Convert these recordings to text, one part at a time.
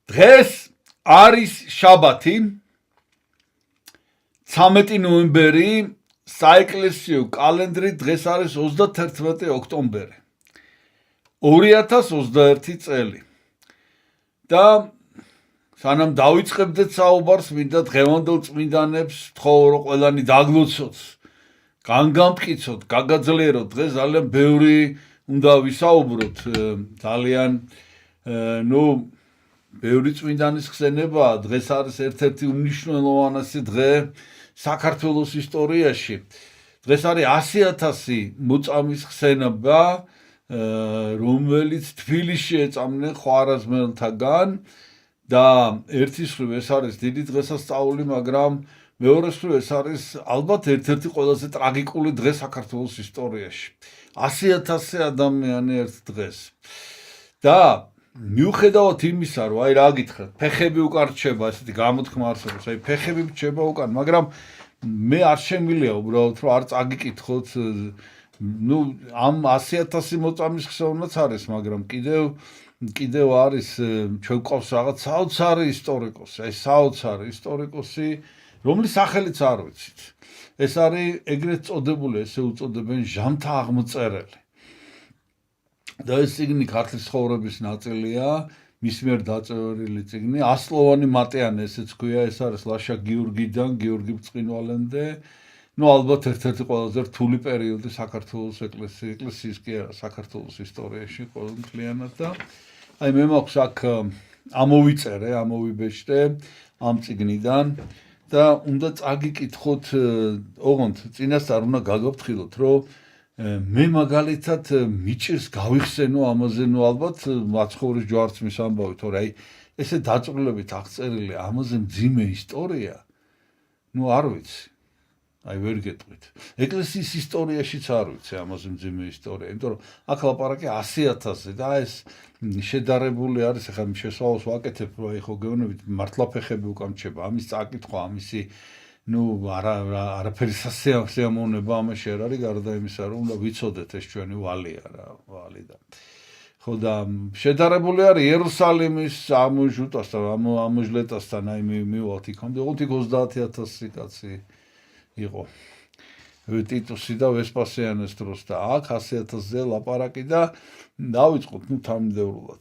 დღეს არის შაბათი 13 ნოემბერი საეკლესიო კალენდრით დღეს არის 31 ოქტომბერი 2021 წელი და სანამ დავიწყებდეთ საუბარს მინდა დღევანდელ წმინდანებს ვთხოვო რომ ყველანი დაგლოცოთ განგამტკიცოთ გაგაძლიეროთ დღეს ძალიან ბევრი უნდა ვისაუბროთ ძალიან ბევრი წმინდანის ხსენება დღეს არის ერთ-ერთი უმნიშვნელოვანესი დღე საქართველოს ისტორიაში დღეს არის 100,000 მოწამის ხსენება რომელიც თბილისში ეწამნენ ხვარაზმელთაგან და ერთის მხრივ ეს არის დიდი დღესასწაული მაგრამ მეორე მხრივ ეს არის ალბათ ერთ-ერთი ყველაზე ტრაგიკული დღე საქართველოს ისტორიაში 100,000 ადამიანი ერთ დღეს და მიუხედავად იმისა რომ აი რა გითხრათ ფეხები უკან რჩება ესეთი გამოთქმა არსებობს აი ფეხები რჩება უკან მაგრამ მე არ შემილია უბრალოდ რომ არ წაგიკითხოთ ამ 100,000 მოწამის ხსოვნაც არის მაგრამ კიდევ არის ჩვენ გვყავს რაღაც საოცარი ისტორიკოსი აი საოცარი ისტორიკოსი რომლის სახელიც არ ვიცით ეს არის ეგრეთ წოდებული ესე უწოდებენ ჟამთა აღმწერელი და ეს წიგნი ქართლის ცხოვრების ნაწილია მის მიერ დაწერილი წიგნი ასლოვანი მატიანე ესეც ქვია ეს არის ლაშა გიორგიდან გიორგი ბრწყინვალემდე ალბათ ერთ-ერთი ყველაზე რთული პერიოდი საქართველოს ეკლესიის კი არა საქართველოს ისტორიაში ყოველმთლიანად და აი მე მაქვს აქ ამოვიწერე ამოვიბეჭდე ამ წიგნიდან და უნდა წაგიკითხოთ ოღონდ წინასწარ უნდა გაგაფრთხილოთ რომ მე მაგალითად მიჭირს გავიხსენო ამაზე ალბათ მაცხოვრის ჯვარცმის ამბავი თორე აი ესე დაწვრილებით აღწერილი ამაზე მძიმე ისტორია არ ვიცი აი ვერ გეტყვით ეკლესიის ისტორიაშიც არ ვიცი ამაზე მძიმე ისტორია იმიტომ რომ აქ ლაპარაკი 100,000-ზე და ეს შედარებული არის ახლა შესავალს ვაკეთებ რომ აი ხო გეუბნებით მართლა ფეხები უკან რჩება ამის წაკითხვა ამისი არაფერი სასიამოვნება ამაში არ არის გარდა იმისა რომ უნდა ვიცოდეთ ეს ჩვენი ვალია რა ვალი და ხო და შედარებული არის იერუსალიმის ამოჟლეტასთან აი მივალთ იქამდე ოღონდ 30,000 კაცი იყო ტიტუსი და ვესპასიანეს დროს და აქ 100,000-ზე ლაპარაკი და დავიწყოთ თამდევრულად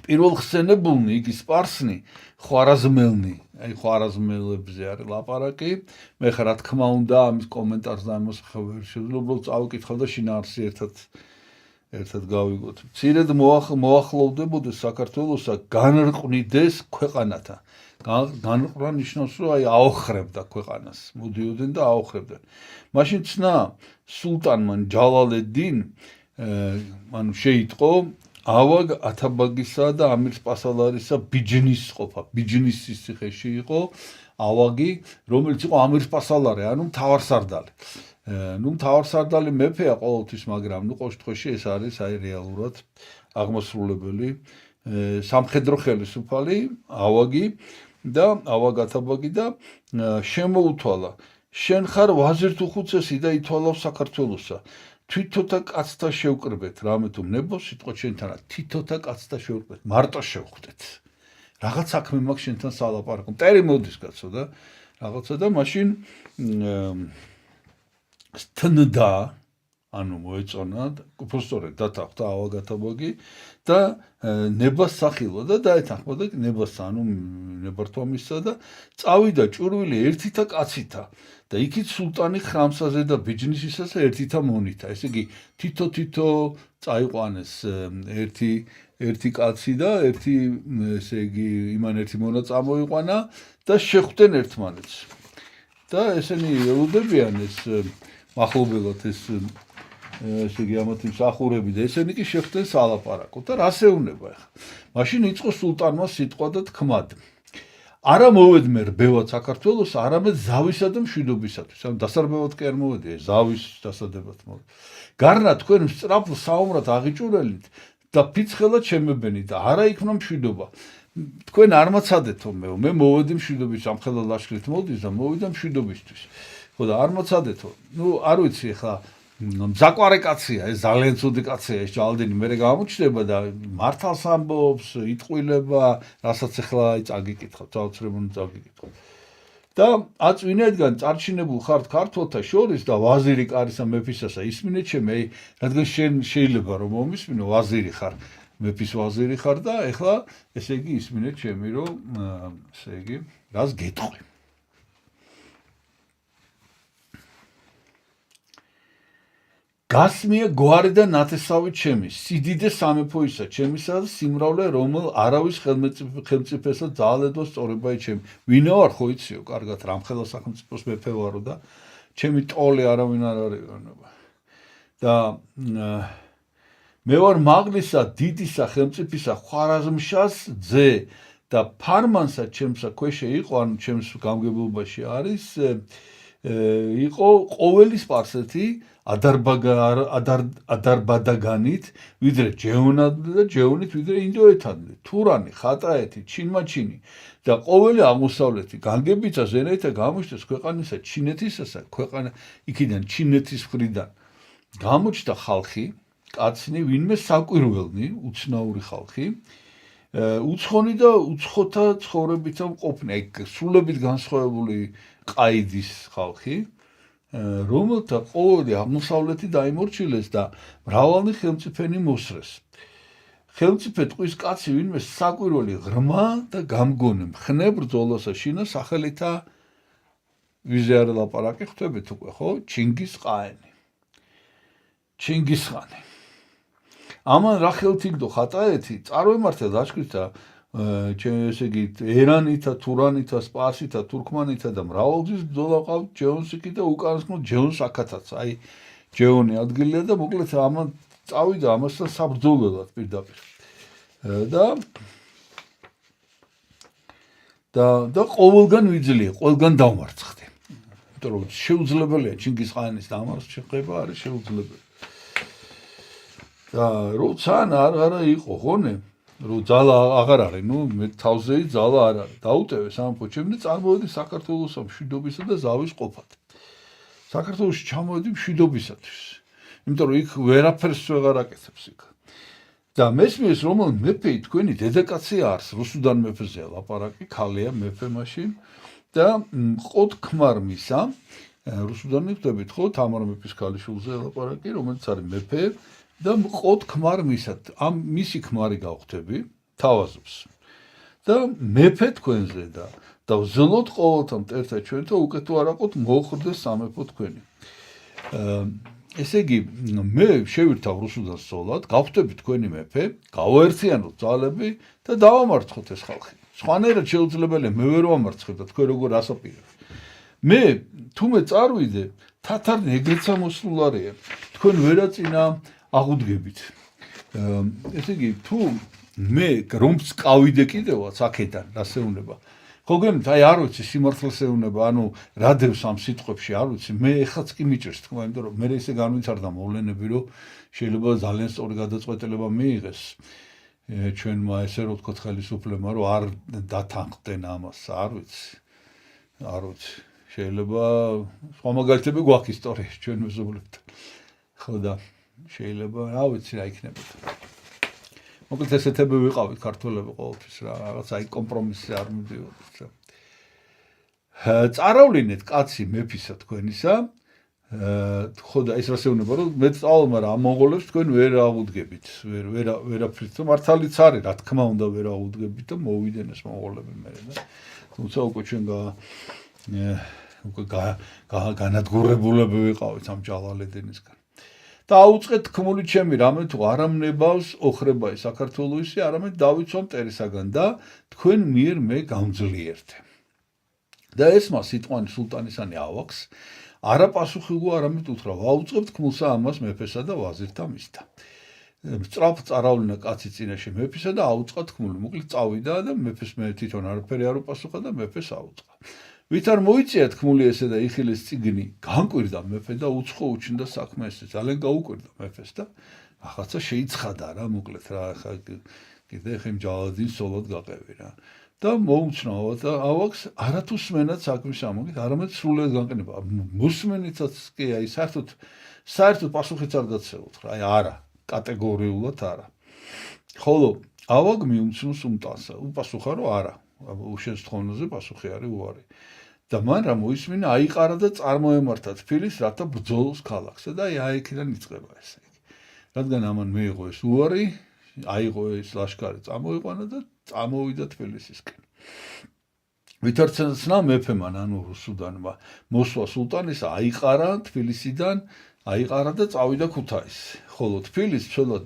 პირველ ხსენებულნი იგი სპარსნი ხვარაზმელნი აი ხვარაზმელებზე არის ლაპარაკი მე ხა რა თქმა უნდა ამის კომენტარს და ამოსახავ შეიძლება წავიკითხავ და შინაარსი ერთად გავიგოთ მცირედ მოახლოვდებოდეს საქართველოსა განრყვნიდეს ქვეყანათა განრყვა ნიშნავს რომ აი აოხრებდა ქვეყანას მოდიოდნენ და აოხრებდნენ მაშინ ცნა სულტანმა ჯალალედინ შეიტყო ავაგ ათაბაგისა და ამირ სპასალარისა ბიჯნის ყოფა ბიჯნისის ციხეში იყო ავაგი რომელიც იყო ამირ სპასალარი ანუ მთავარსარდალი მთავარსარდალი მეფეა ყოველთვის მაგრამ ყოველ შემთხვევაში ეს არის აი რეალურად აღმასრულებელი სამხედრო ხელისუფალი ავაგი და ავაგ ათაბაგი და შემოუთვალა შენ ხარ ვაზირთუხუცესი და ითვალავ საქართველოსა თვითოთა კაცთა შევკრიბეთ რამე თუ ნებო სიტყვა შენთანა თვითოთა კაცთა შევკრიბეთ მარტო შევხვდეთ რაღაც საქმე მაქვს შენთან სალაპარაკო მტერი მოდის კაცო და რაღაცა და მაშინ სტნდა ანუ მოეწონა უბრალოდ დათანხმდა ავაგ ათაბაგი და ნებას სახილო და დაეთანხმდა ნებას ანუ ნებართვამისა და წავიდა ჭურვილი ერთითა კაცითა და იქით სულტანი ხრამსაზე და ბიჯნისისას ერთითა მონითა ესე იგი თითო წაიყვანეს ერთი კაცი და ერთი ესე იგი იმან ერთი მონა წამოიყვანა და შეხვდნენ ერთმანეთს და ესენი ელოდებიან ეს მახლობელად ეს ესე იგი ამათი მსახურები და ესენი კი შეხვდნენ სალაპარაკო და რას ეუბნება ახლა მაშინ იწყო სულტანმა სიტყვა და თქმად არა მოვედმე რბევად საქართველოს არამედ ზავისა და მშვიდობისათვის ანუ დასარბევად კი არ მოვედი ზავის დასადებად მოვედი გარნა თქვენ სწრაფ საომრად აღიჭურელით და ფიცხელად შემებენით და არა იქნა მშვიდობა თქვენ არ მაცადეთო მე მოვედი მშვიდობის ამხელა ლაშქრით მოდის და მოვიდა მშვიდობისთვის ხო და არ მოცადეთო არ ვიცი ახლა მზაკვარე კაცია, ეს ძალიან ცუდი კაცია ეს ჭალდინი, მე გამოჩნდება და მართალს ამბობს, იტყვილება, რასაც ახლა წაგიკითხავთ, საოცრებუნი წაგიკითხავთ. და აწვინებდგან წარჩინებულ ხართ ქართველთა შორის და ვაზირი კარისა მეფისასა ისმინე ჩემი, რადგან შენ შეიძლება რომ მომისმინო ვაზირი ხარ, მეფის ვაზირი ხარ და ეხლა ესე იგი ისმინე ჩემი რომ ესე იგი რას გეტყვი. გასმია გვარი და ნათესავი ჩემი, სიდიდე სამეფოისა ჩემისა და სიმრავლე რომელ არავის ხელმწიფესა ძალედოს სწორებაი ჩემი. ვინო არ ხო იციო, კარგად რამხელა სახელმწიფოს მეფე ვარო და ჩემი ტოლი არავინ არ არის. და მე ვარ მაღლისა, დიდისა, ხელმწიფისა, ხვარაზმშას ძე და ფარმანსა ჩემსა ქვეშე იყო, ანუ ჩემს გამგებლობაში არის იყო ყოველი სპარსეთი ადარბადაგანით, ვიდრე ჯეონადლი და ჯეონით ვიდრე ინდოეთადლი, თურანი, ხატაეთი, ჩინმაჩინი და ყოველი აღმოსავლეთი განგებიცა ზენაითა გამოჩნდეს ქვეყანისა ჩინეთისასა, ქვეყანა იქიდან ჩინეთის მხრიდან გამოჩნდა ხალხი, კაცნი, ვინმე საკვირველნი, უცნაური ხალხი, უცხონი და უცხოთა ცხოვრებითა მყოფნი, სრულებით განსხვავებული ყაიდის ხალხი, რომელთა ყოველი აღმოსავლეთი დაიმორჩილეს და მრავალი ხელმწიფენი მოსრეს. ხელმწიფე ტყვის კაცი ვინმე საკვირველი ღრმა და გამგონი მხნე ბრძოლასა შინა სახელითა ვიზე არ ლაპარაკი ხვდებით უკვე ხო? ჩინგისყაენი. ჩინგისხანი. ამან რა ხელთიგდო ხატაეთი წარმემართა ლაშქრითა ესე იგი ერანითა, თურანითა, სპარსითა, თურქმანითა და მრავალგზის ბრძოლა ყავთ ჯეონსიკი და უკანასკნელ ჯეონს აკათაც. აი ჯეონი ადგილია და მოკლედ ამან წავიდა ამასთან საბრძოლველად პირდაპირ. და ყოველგან ვიძლია, ყოველგან დავმარცხდი. იმიტომ რომ შეუძლებელია ჩინგისხანის დამარცხება არის შეუძლებელი. და როცა არა იყო ხონე რომ ძალა აღარ არის, მე თავზე ძალა არ არის. დაუტევე სამეფო ჩემი და წარმოვედი საქართველოსა მშვიდობისა და ზავის ყოფად. საქართველოში ჩამოვედი მშვიდობისათვის. იმიტომ რომ იქ ვერაფერს ვეღარ აკეთებს იქ. და მესმის რომ მეფე თქვენი დედაკაცი არის, რუსუდან მეფეზეა ლაპარაკი, ქალია მეფე მაშინ და მყოთ ქმარმისა, რუსუდანი ხვდებით ხო, თამარ მეფის ქალიშვილზე ლაპარაკი, რომელიც არის მეფე და მყოთ ქმარმისა, ამ მისი ქმარი გავხდები, თავაზობს. და მეფე თქვენზე და ვზელოთ ყოველთა მტერთა ჩვენთა უკეთ ვარაყოთ მოხდეს სამეფო თქვენი. ესე იგი, მე შევირთავ რუსუდანს სწორად, გავხდები თქვენი მეფე, გავაერთიანოთ ძალები და დავამარცხოთ ეს ხალხი. სხვანაირად შეუძლებელია მე ვერ ვამარცხებ და თქვენ როგორ ასაპირებთ. მე თუმე წარვიდე, თათარნი ეგრეცა მოსულ არიან. თქვენ ვერაწინა აღუდგებით. ესე იგი, თუ მე რომც ყავიდე კიდევაც აქედან, რასეუნება. ხო გემით, აი არ ვიცი სიმართლეს ეუნება, ანუ რა დევს ამ სიტყვებში, არ ვიცი, მე ეხლაც კი მიჭერს თქმა, იმიტომ რომ მე ესე განვითარდა მოვლენები, რომ შეიძლება ძალიან სწორი გადაწყვეტილება მიიღეს ჩვენმა ესე რომ ვთქვათ ხელისუფლებმა, რომ არ დათანხმდნენ ამას, არ ვიცი. შეიძლება სხვა მაგალითები გვაქვს ისტორიაში ჩვენ მეზობლებთან. ხო და შეიძლება რა ვიცი რა იქნებოდა. მოკლედ ესეთები ვიყავით ქართველები ყოველთვის რა, რაღაც აი კომპრომისი არ მივდიოდით რა. წარავლინეთ კაცი მეფისა თქვენისა, ხო და ეს რასეუნება რომ მე წავალ, მაგრამ ამ მონღოლებს თქვენ ვერ აღუდგებით, ვერაფრით მართალიც არის, რა თქმა უნდა ვერ აღუდგებით და მოვიდნენ ეს მონღოლები მერე და თუმცა უკვე ჩვენ განადგურებულები ვიყავით ამ ჯალალედინისგან. და აუწყეთ თქმული ჩემი, რამე თუ არამნებავს ოხრებაი საქართველოსი, არამედ დავიცვა მტერისაგან და თქვენ მიერ მე გამძლიერდე. და ესმა სიტყვანი სულტანისანი ავაქვს, არა პასუხიგო არამედ უთხრა, ვაუწყებ თქმულსა ამას მეფესა და ვაზირთა მისთა. სწრაფ წარავლინა კაცი წინაშე მეფისა და აუწყა თქმული, მოკლედ წავიდა და მეფეს მე თვითონ არაფერი არ უპასუხა და მეფეს აუწყა. ვით არ მოიწია თქმული ესე და იხილეს წიგნი, განკვირდა მეფე და უცხო უჩნდა საქმე ესე, ძალიან გაუკვირდა მეფეს და ახაცა შეიცხადა რა, მოკლედ რა, ხა კიდე ხემ ჯალადის სოლოდ გაყევი რა. და მოუცნავა და ავაკს არათუ სმენად საქმის ამოგით, არამედ სრულად განყენება. მოსმენითაც კი აი საერთოდ პასუხიც არ გაცეულთ რა, აი არა, კატეგორიულად არა. ხოლო ავაკ მიუცნოს უმტანსა, უპასუხა რომ არა, უშენს თხოვნაზე პასუხი არის უარი. და მან რა მოისმინა, აიყარა და წარმოემართა თბილისს, რათა ბრძოლოს ქალაქსა და აი აქედან იწყება ესე იგი. რადგან ამან მიიღო ეს უარი, აიღო ეს ლაშქარი, წამოიყვანა და წამოვიდა თბილისისკენ. ვითარცენა მეფემან ანუ რუსუდანმა მოსვა სულტანის აიყარა თბილისიდან, აიყარა და წავიდა ქუთაისში. ხოლო თბილისს ცოლად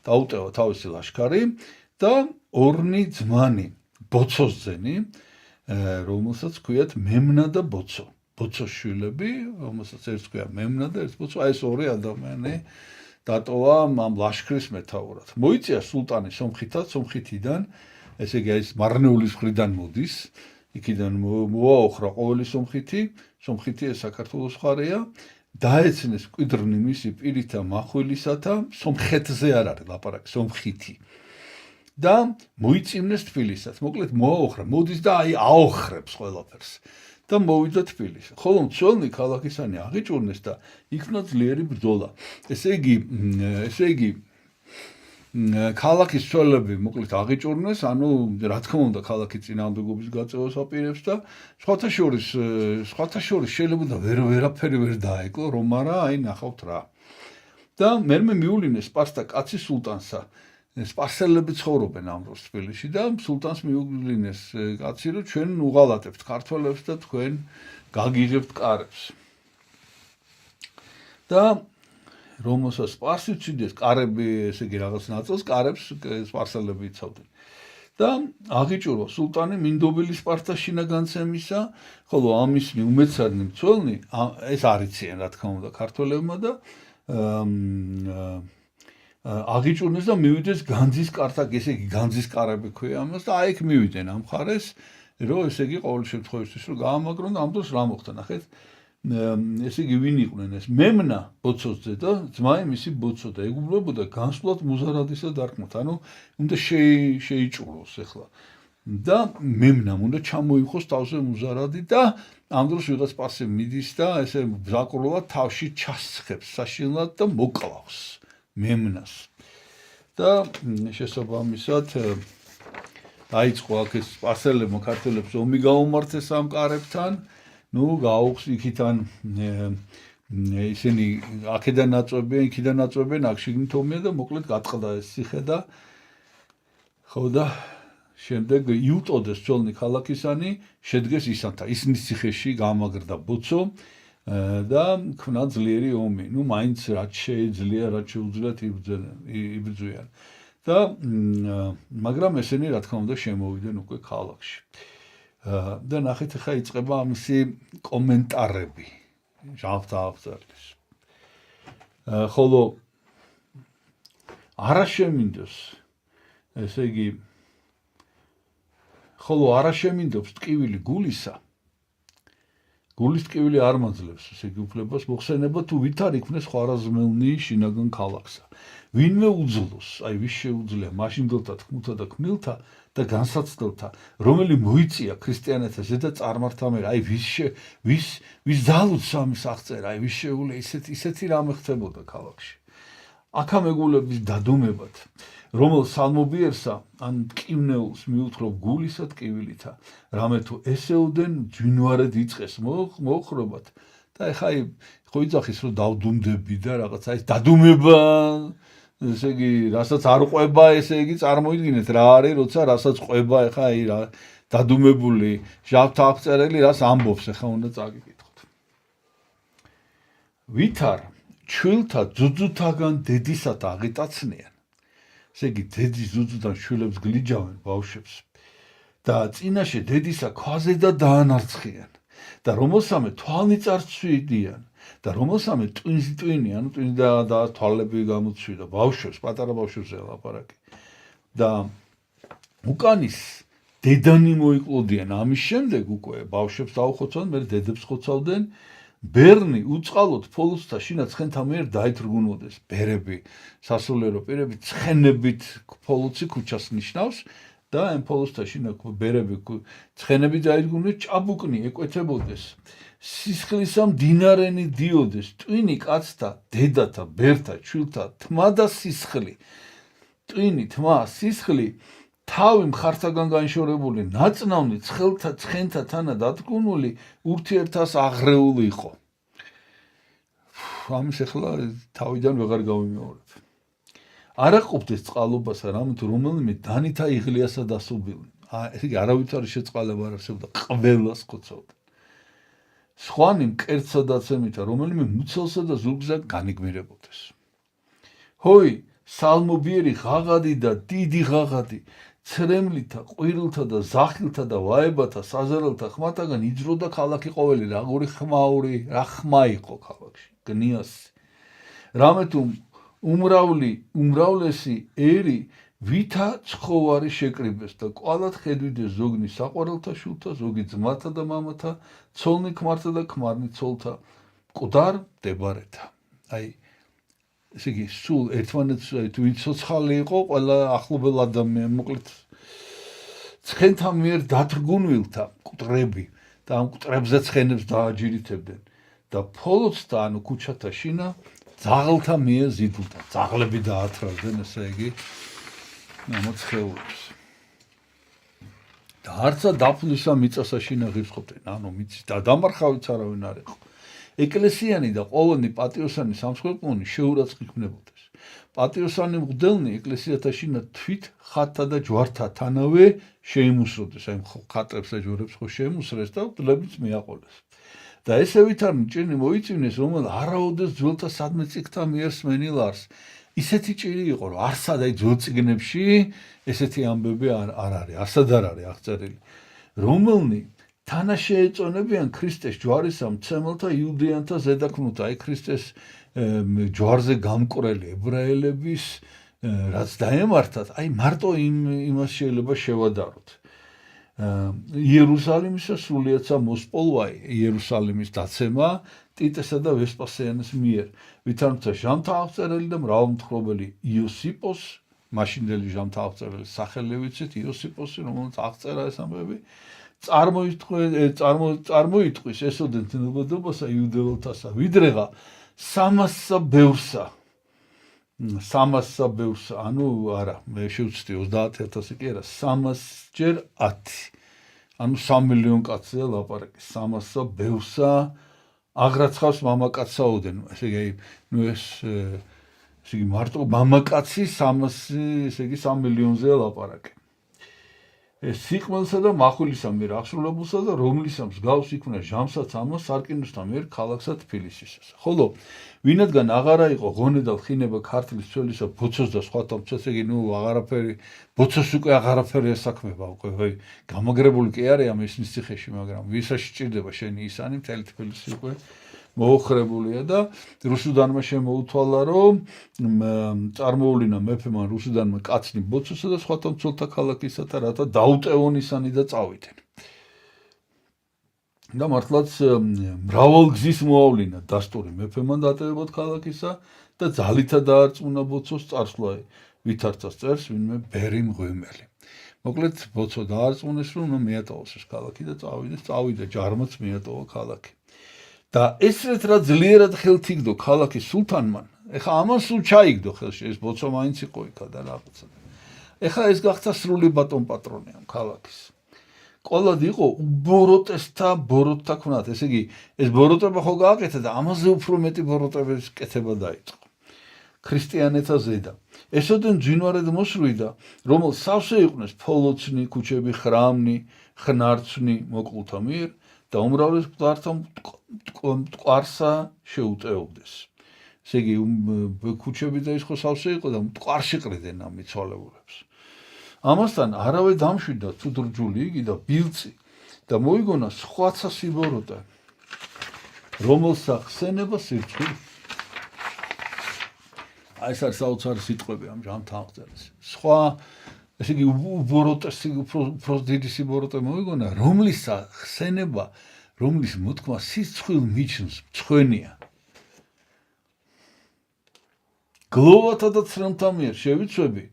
დაუტევა თავისი ლაშქარი და ორნი ძმანი, ბოცოსძენი, რომელსაც ქვიათ მემნა და ბოცო. ბოცოს შვილები, რომელსაც ერთს ქვია მემნა და ერთს ბოცო, აი ეს ორი ადამიანი დატოვა ამ ლაშქრის მეთაურად. მოიწია სულტანი სომხითიდან, ესე იგი ეს მარნეულის მხრიდან მოდის, იქიდან მოაოხრა ყოველი სომხითი ეს საქართველოს მხარეა, დაეცნეს მკვიდრნი მისი პირითა მახვილისათა, სომხეთზე არ არის ლაპარაკი, სომხითი. და მოიწიმნეს თბილისსაც, მოკლედ მოაოხრა, მოდის და აი აოხრებს ყველაფერს. და მოვიდა თბილისში. ხოლო მცველნი ქალაქისანი აღიჭურნეს და იქნა ძლიერი ბრძოლა. ესე იგი ქალაქის მცველები მოკლედ აღიჭურნეს, ანუ რა თქმა უნდა ქალაქი წინააღმდეგობის გაწევას აპირებს და სხვათა შორის შეიძლება ვერაფერი ვერ დაეკლო, რომ არა, აი ნახავთ რა. და მერმე მიულინეს სპარსთა კაცი სულტანსა. სპარსელები ცხოვრობენ ამ დროს თბილისში და სულტანს მიულინეს კაცი, რომ ჩვენ უღალატებთ ქართველებს და თქვენ გაგიღებთ კარებს. და რომელსაც სპარსი ვცინდეს, კარები, ესე იგი რაღაც ნაწილს კარებს სპარსელები იცავდნენ. და აღიჭურვა სულტანი მინდობილი სპარსთა შინაგანცემისა, ხოლო ამისნი უმეცადნი მცველნი ეს არიციან რა თქმა უნდა ქართველებმა და აღიჭურნეს და მივიდეს განძის კარტაკი, ესე იგი განძის კარები ქვია ამას და აი იქ მივიდნენ ამ მხარეს, რომ ესე იგი ყოველ შემთხვევაში რომ გაამაგრონ და ამ დროს რა მოხდა ნახეთ, ესე იგი ვინ იყვნენ ეს მემნა ბოცოსძე და ძმაი მისი ბოცო და ეგუბრებოდა განსვლად მუზარადისა დარქმათ, ანუ უნდა შეიჭუროს ახლა. და მემნამ უნდა ჩამოიხოს თავზე მუზარადი და ამ დროს ვიღაც სპარსი მიდის და ესე ბზაკრულად თავში ჩასხებს საშინლად და მოკლავს მემნას. და შესაბამისად დაიწყო აქ ეს სპარსელებმა ქართველებს ომი გაუმართეს ამ კარებთან, გაუხს იქიდან ისინი აქედან ნაწვევენ, იქიდან ნაწვევენ, აქ შიგნით ომია და მოკლედ გატყდა ეს ციხე და ხო და შემდეგ იუტოდეს მცველნი ქალაქისანი, შედგეს ისანთა, ისნის ციხეში გაამაგრდა ბოცო და ქნა ძლიერი ომი. მაინც რაც შეიძლება, რაც შეუძლიათ იბრძვიან. და მაგრამ ესენი რა თქმა უნდა შემოვიდნენ უკვე ქალაქში. და ნახეთ ახლა იწყება ამისი კომენტარები ჟანრთა აღწერის. ხოლო არა შემინდოს, ესე იგი არა შემინდობს ტკივილი გულისა. გულის ტკივილი არ მაძლევს, ესე იგი უფლებას მოხსენება თუ ვითარ იქმნეს ხვარაზმელნი შინაგან ქალაქსა. ვინმე უძლოს, აი ვის შეუძლია მაშინდელთა თქმულთა და ქმნილთა და განსაცდელთა, რომელი მოიწია ქრისტიანეთს ზედა წარმართა მერე, აი ვის ძალუც ამის აღწერა, აი ვის შეუძლია ისეთი რამე ხდებოდა ქალაქში. აქამეგულების დადუმებად, რომელ სალმობიერსა ან ტკივნეულს მიუთხრობ გულისა ტკივილითა, რამე თუ ესეუდენ ჯვინვარედ იწყეს მოხრობათ და ეხა ხო იძახის რომ დავდუმდები და რაღაცა ეს დადუმება, ესე იგი რასაც არ ყვება, ესე იგი წარმოიდგინეთ რა არის, როცა რასაც ყვება, ეხა აი რა დადუმებული ჟავთა აღწერელი რას ამბობს, ეხა უნდა წაგიკითხოთ. ვითარ ჩვილთა ძუძუთაგან დედისათ აღიტაცნიან. ესე იგი დედის ძუძუდან შვილებს გლიჯავენ ბავშვებს და წინაშე დედისა ქვაზე და დაანარცხიან და რომელსამე თვალნიწარს ცვიდიან და რომელსამე ტვინი, ანუ ტვინი და თვალები გამოცვიდა ბავშვებს, პატარა ბავშვებზე ლაპარაკი. და უკანის დედანი მოიკლოდიან, ამის შემდეგ უკვე ბავშვებს დაუხოცავდნენ, მე დედებს ხოცავდნენ ბერნი უწყალოდ ფოლოცთა შინა ცხენთა მიერ დაითრგუნოდეს. ბერები, სასულიერო პირები ცხენებით ფოლოცი ქუჩას ნიშნავს და ამ ფოლოცთა შინა ბერები ცხენები დაითრგუნოდეს, ჭაბუკნი ეკვეთებოდეს. სისხლისა მდინარენი დიოდეს, ტვინი კაცთა, დედათა, ბერთა, ჩვილთა, თმა და სისხლი. ტვინი, თმა, სისხლი თავი მხართაგან განშორებული, ნაწნავნი ცხენთა თანა დადგუნული, ურთიერთას აღრეული იყო. ამის ახლა თავიდან ვეღარ გავიმეორებ. არ აყოფდეს წყალობასა, რამით რომელიმე დანითა იღლიასა დასუბილნი. ესე იგი არავითარი შეწყალება არ არსებობდა, ყველას ხოცავდა. სხვანი მკერდსა დაცემითა, რომელიმე მუცელსა და ზურგზე განიგმირებოდეს. ჰოი, სალმობიერი ღაღადი და დიდი ღაღადი, ცრემლითა, ყვირილთა და ზახილთა და ვაებათა, საზარელთა ხმათაგან იძროდა ქალაქი ყოველი, როგორი ხმაური, რა ხმა იყო ქალაქში, გნიასი. რამეთ უმრავლესი ერი ვითა ცხოვარი შეკრიბეს და კვალად ხედვიდეს ზოგნი საყვარელთა შულთა, ზოგი ძმათა და მამათა, ცოლნი ქმართა და ქმარნი ცოლთა, მკვდარ მდებარეთა. აი, ესე იგი, სულ ერთმანეთს ვინ ცოცხალი იყო, ყველა ახლობელ ადამიანი, მოკლედ ცხენთა მიერ დათრგუნვილთა მკვდრები და ამ მკვდრებზე ცხენებს დააჯირითებდნენ და ფოლოცთა, ანუ ქუჩათა შინა ძაღლთა მიერ ზიდულთა. ძაღლები დაათრევდნენ, ესე იგი, ამოცხეულებს. და არცა დაფლისა მიწასა შინა ღირს ყოფდნენ, ანუ მიწის დამარხავიც არავინ არ იყო. ეკლესიანი და ყოველნი პატიოსანი სამსხვერპლონი შეურაცხმებოდეს. პატიოსანი მღვდელნი ეკლესიათა შინა თვით ხატთა და ჯვართათანავე შეიმუსროდეს, აი ხატრებს და ჯვარებს ხო შეიმუსრეს და მღვდლებიც მიაყოლეს. და ესე ვითარნი ჭირი მოიწვინეს, რომელ არაოდეს ძველთა სადმე წიგთა მიერ სმენილ არს. ისეთი ჭირი იყო, რომ არსად აი ძველ წიგნებში ესეთი ამბები არ არის, არსად არ არის აღწერილი. რომელნი თანა შეეწონებიან ქრისტეს ჯვარისა მცემელთა იუდეანთა ზედაქმნუთა, აი ქრისტეს ჯვარზე გამკვრელი ებრაელების რაც დაემართათ, აი მარტო იმას შეიძლება შევადაროთ. იერუსალიმისა სრულიადსა მოსპოლვა იერუსალიმის დაცემა ტიტესა და ვესპასიანეს მიერ, ვითარცა ჟამთა აღწერელი და მრავალმთხრობელი იოსიპოს, მაშინდელი ჟამთა აღწერელი სახელი ვიცით, იოსიპოსი, რომელიც აღწერა ეს ამბები, წარმოიტყვის ესოდენ თნებადობასა იუდეველთასა, ვიდრეღა 300-სა ბევრსა. 300-სა ბევრსა, ანუ არა, მე შევცდი 30,000 კი არა, 300-ჯერ 10. ანუ 3 მილიონ კაცია ლაპარაკი, 300-სა ბევრსა აღრაცხავს მამაკაცსაოდენ. ესე იგი, ესე იგი მარტო მამაკაცი 300, ესე იგი 3 მილიონზეა ლაპარაკი. სიყმელსა და מחვილისა მიერ აღსრულებულსა და რომლისა მსგავს იქნა ჟამსაც ამას სარკინოსთა მიერ ქალაქსა თბილისისას. ხოლო ვინადგან აღარა იყო ღონე და ხინება ქართლის ცველისა ბოცოს და სხვათა მცეს, იგი აღარაფერი ბოცოს უკვე აღარაფერი ესაქმება უკვე გამაგრებული კი არის ამ ისნის ციხეში, მაგრამ ვისაც სჭირდება შენი ისანი მთელი თბილისი უკვე მოოხრებულია და რუსუდანმა შემოუთვალა, რომ წარმოულინა მეფემან რუსუდანმა კაცნი ბოცოსა და სხვათა მცველთა ქალაქისათა, რათა დაუტევონ ისანი და წავიდნენ. და მართლაც მრავალგზის მოავლინა დასტური მეფემან დატევებოდ ქალაქისა და ძალითა დაარწმუნა ბოცოს წარსვლა ვითარცას წერს ვინმე ბერი მღვიმელი. მოკლედ ბოცო დაარწმუნეს, რომ მიატოვოს ეს ქალაქი და წავიდა ჯარმაც მიატოვა ქალაქი. და ესრეთ რა ძლიერად ხელთიგდო ქალაქი სულთანმან, ეხა ამან სულ ჩაიგდო ხელში, ეს ბოცო მაინც იყო იქა და რაღაცა. ეხა ეს გახდა სრული ბატონ პატრონი ამ ქალაქის. ყოლად იყო უბოროტესთა ბოროტთა ქვნათ, ესე იგი ეს ბოროტება ხო გააკეთა და ამაზე უფრო მეტი ბოროტების კეთება დაიწყო. ქრისტიანეთა ზედა. ესოდენ ჯინვარედ მოსვლიდა, რომელ სავსე იყვნენ ფოლოცნი, ქუჩები, ხრამნი, ხნარცნი მოკლულთა მიერ და უმრავლეს მკვდართა მტკვარსა შეუტეოდეს. ესე იგი ქუჩები და ის ხო სავსე იყო და მტკვარში ყრიდნენ ამ მიცვალებულებს. ამასთან არავე დამშვიდა ცუდრჯული იგი და ბილწი და მოიგონა სხვაცა სიბოროტე, რომელსა ხსენება სირცხვილ. აი ეს არის საოცარი სიტყვები ამ ჟამთა აღწერის. სხვა ესე იგი უბოროტესი უფრო დიდი სიბოროტე მოიგონა, რომლისა ხსენება რომლის მოთქმა სიცხვილ მიჩნს მწვენია. გლოვათა და ცრემთა მიერ შევიცვები,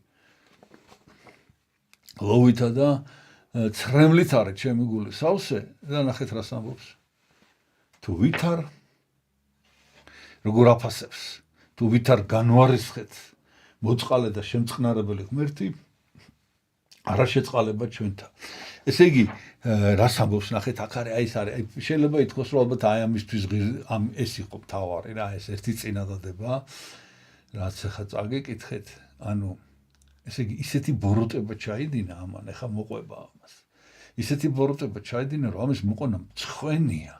გლოვითა და ცრემლით არის ჩემი გული სავსე და ნახეთ რას ამბობს. თუ ვითარ როგორ აფასებს, თუ ვითარ განვარისხეთ მოწყალე და შემწყნარებელი ღმერთი, არა შეწყალება ჩვენთა. ესე იგი, რას ამბობს ნახეთ, აქ არის აი ეს არის, შეიძლება ითქვას, რომ ალბათ აი ამისთვის ეს იყო მთავარი რა, ეს ერთი წინადადება, რაც ახლა წაგეკითხეთ, ანუ ესე იგი, ისეთი ბოროტება ჩაიდინა ამან, ახლა მოყვება ამას. ისეთი ბოროტება ჩაიდინა, რომ ამის მოყვანა მწვენია.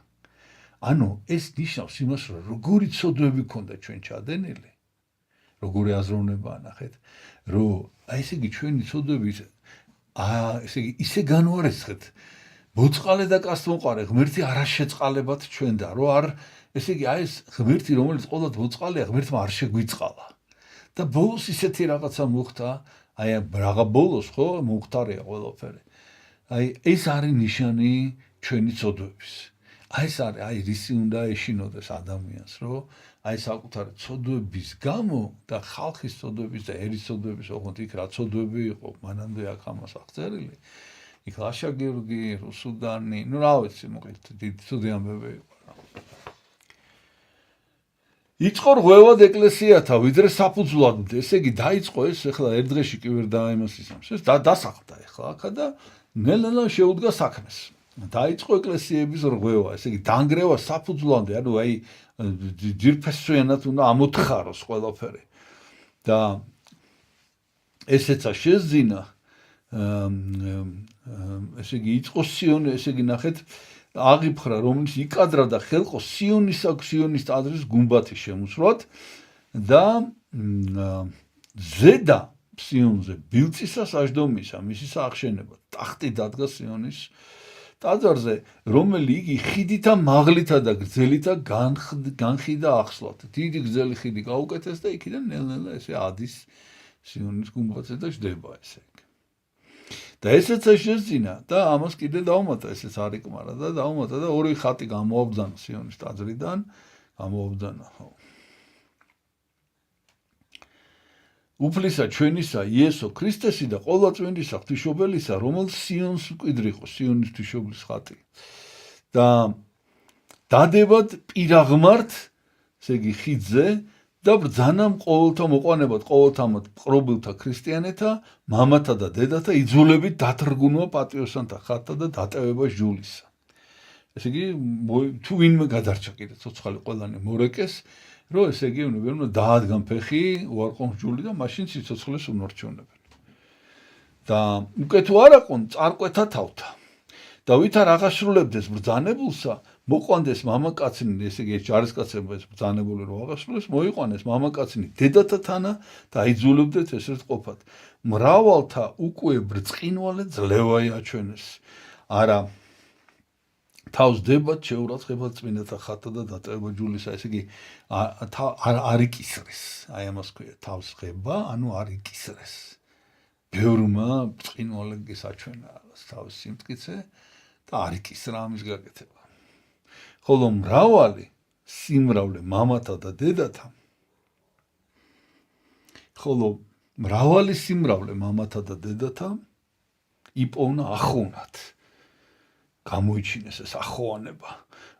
ანუ ეს ნიშნავს იმას, რომ როგორი ცოდვები ქონდა ჩვენ ჩადენილი, როგორი აზროვნებაა ნახეთ, რომ აი ესე იგი ჩვენი ცოდვები ესე იგი ისე განვარესხეთ, მოწყალე და კასტმოყარე ღმერთი არა შეწყალებათ ჩვენ და რომ არ ესე იგი აი ეს ღმერთი რომელიც ყოველდღე მოწყალეა, ღმერთმა არ შეგვიწყალა. და ბოლოს ისეთი რაღაცა მოხდა, აი რაღა ბოლოს ხო მომხდარია ყველაფერი. აი ეს არის ნიშანი ჩვენი ცოდვების. აი ეს არის, აი რისი უნდა ეშინოდეს ადამიანს, რომ აი საკუთარი ცოდვების გამო და ხალხის ცოდვების და ერის ცოდვების, ოღონდ იქ რა ცოდვები იყო, მანამდე აქ ამას აღწერილი. იქ ლაშა გიორგი, რუსუდანი, ну რა ვიცი, მოკლედ დიდი ცუდი ამბები იყო. იწყო რღვევად ეკლესიათა, ვიდრე საფუძვლად, ესე იგი დაიწყო ეს, ეხლა ერთ დღეში კი ვერ დაემასისამს, ეს დასახლდა ეხლა აქა და ნელ-ნელა შეუდგა საქმეს. დაიწყო ეკლესიების რღვევა, ესე იგი დანგრევა საფუძვლამდე, ანუ აი ძირფესვიანად უნდა ამოთხაროს ყველაფერი. და ესეცა შეძინა, ესე იგი იწყო სიონი, ესე იგი ნახეთ, აღიფხრა, რომელიც იკადრა და ხელყო სიონის ტაძრის გუმბათი შემოსვლად და ზედა სიონზე ბილწისა საჯდომისა, მისი საახშენება, ტახტი დადგა სიონის ტაძარზე, რომელი იგი ხიდითა მაღლითა და გრძელითა განხიდა ახსლად. დიდი გრძელი ხიდი გაუკეთეს და იქიდან ნელ-ნელა ესე ადის სიონის გუმბათზე და ჯდება ესე. და ესეც შეძინა და ამას კიდე დაუმატა, ესეც არ იკმარა და დაუმატა და ორი ხატი გამოაბრძანა სიონის ტაძრიდან, გამოაბრძანა, ხო. უფლისა ჩვენისა იესო ქრისტესი და ყოვლადწმინდისა ღვთისმშობელისა, რომელიც სიონს მკვიდრიყო, სიონის ღვთისმშობლის ხატი. და დადებად პირაღმართ, ესე იგი ხიდზე და ბრძანამ ყოველთა მოყვანებად, ყოველთა მპყრობილთა ქრისტიანეთა, მამათა და დედათა იძულებით დათრგუნვა პატიოსანთა ხატთა და დატევება ჟულისა. ესე იგი, თუ ვინმე გადარჩა კიდე ცოცხალი ყველანი მორეკეს, რომ ესე იგი უნდა დაადგან ფეხი, უარყოფს ჟული და მაშინ სიცოცხლეს უნორჩუნებენ. და უკვე თუ არ აყონ, წარკვეთა თავთა. და ვითარ აღასრულებდეს ბრძანებულსა, მოყვანდეს მამაკაცნი, ესე იგი ჯარისკაცებმა ეს ბრძანებული რომ აღასრულეს, მოიყვანეს მამაკაცნი დედათა თანა და აიძულებდეთ ესეთ ყოფათ. მრავალთა უკვე ბრწყინვალე ძლევა იაჩვენეს. არა თავს დებად შეურაცხებად წმინდათა ხატთა და დატევება ჟულისა, ესე იგი არ იკისრეს. აი ამას ქვია თავს ღება, ანუ არ იკისრეს. ბევრმა ბრწყინვალეს აჩვენა თავის სიმტკიცე და არ იკისრა ამის გაკეთება. ხოლო მრავალი სიმრავლე მამათა და დედათა, იპოვნა ახოვნად. გამოიჩინეს ეს ახოვანება,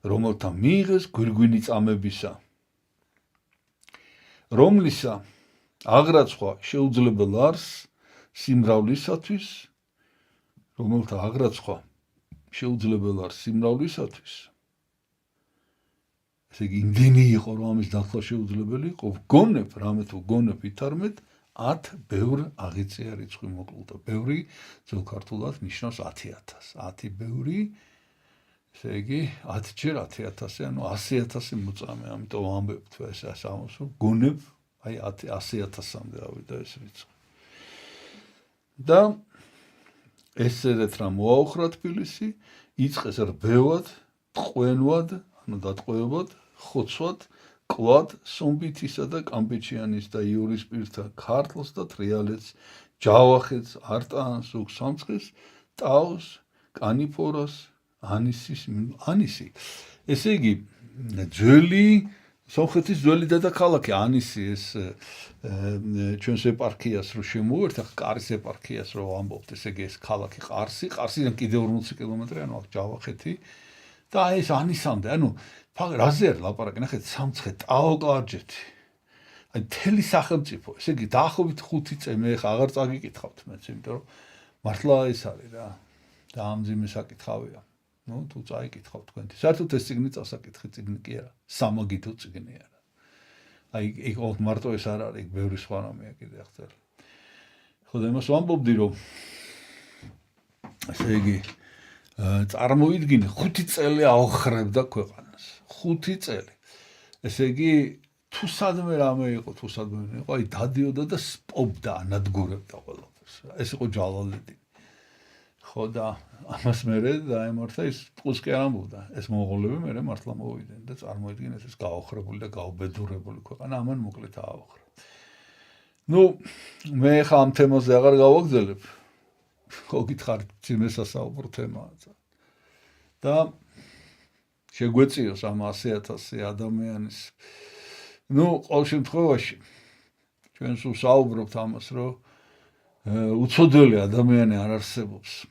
რომელთა მიიღეს გვირგვინი წამებისა, რომლისა აღრაცხვა შეუძლებელ არს სიმრავლისათვის, ესე იგი იმდენი იყო, რომ ამის დათვლა შეუძლებელი იყო, ვგონებ, რამე თუ ვგონებ ითარმეთ, 10 ბევრ აღიწია რიცხვი მოკლდა. ბევრი ძველ ქართულად ნიშნავს 10,000. 10 ბევრი, ესე იგი 10 ჯერ 10,000, ანუ 100,000 მოწამე, ამიტომ ამბებთ ეს ამას, რომ გონებ, აი 100,000-მდე ავიდა ეს რიცხვი. და ესერეთ რა მოაოხრა თბილისი, იწყეს რბევად, ტყვენვად, ანუ დატყვევებად, ხოცვად, კლად, სომბითისა და კამპეჩიანის და იურისპირთა ქართლს და თრიალეთს, ჯავახეთს, არტაანს, უგ სამცხეს, ტაოს, კანიფორას, ანისი. ესე იგი, ძველი სომხეთის ძველი დედაქალაქი ანისი ეს ჩვენს ეპარქიას რო შემოერთა, ყარის ეპარქიას რო ვამბობთ, ესე იგი ეს ქალაქი ყარსიდან კიდევ 40 კილომეტრი, ანუ აქ ჯავახეთი და აი ეს ანისამდე, ანუ რაზე არის ლაპარაკი, ნახეთ, სამცხე, ტაო-კლარჯეთი. აი მთელი სახელმწიფო, ესე იგი დაახლოებით 5 წელი მე ხა აღარ წაგიკითხავთ მეც, იმიტომ რომ მართლა ეს არის რა. და ამ ძიმე საკითხავია. ნუ თუ წაიკითხავთ თქვენ. საერთოდ ეს წიგნი წასაკითხი წიგნი კი არა, სამაგიდო წიგნი არა. აი იქ მარტო ეს არ არის, ბევრი სხვა რამეა კიდე ახლა. ხო და იმას ვამბობდი რომ ესე იგი წარმოიდგინე 5 წელი აოხრებდა ქვეყანას. 5 წელი. ესე იგი თუ სადმე რამე იყო, თუ სადმე იყო, აი დადიოდა და სპობდა, ანადგურებდა ყველაფერს. ეს იყო ჯალალედინი. ხო და ამას მერე დაემართა ის ტყუს კი არ ამბობდა. ეს მონღოლები მერე მართლა მოვიდნენ და წარმოიდგინეთ ეს გაოხრებული და გაუბედურებული ქვეყანა, ამან მოკლედ ააოხრა. ნუ მე ხა ამ თემაზე აღარ გავაგზელებ. ხო გითხარით, ძიმე სასაუბრო თემაა. და შეგვეციოს ამ 100,000 ადამიანის. ნუ ყოველ შემთხვევაში ჩვენ სულ საუბრობთ ამას, რომ უცოდველი ადამიანი არ არსებობს.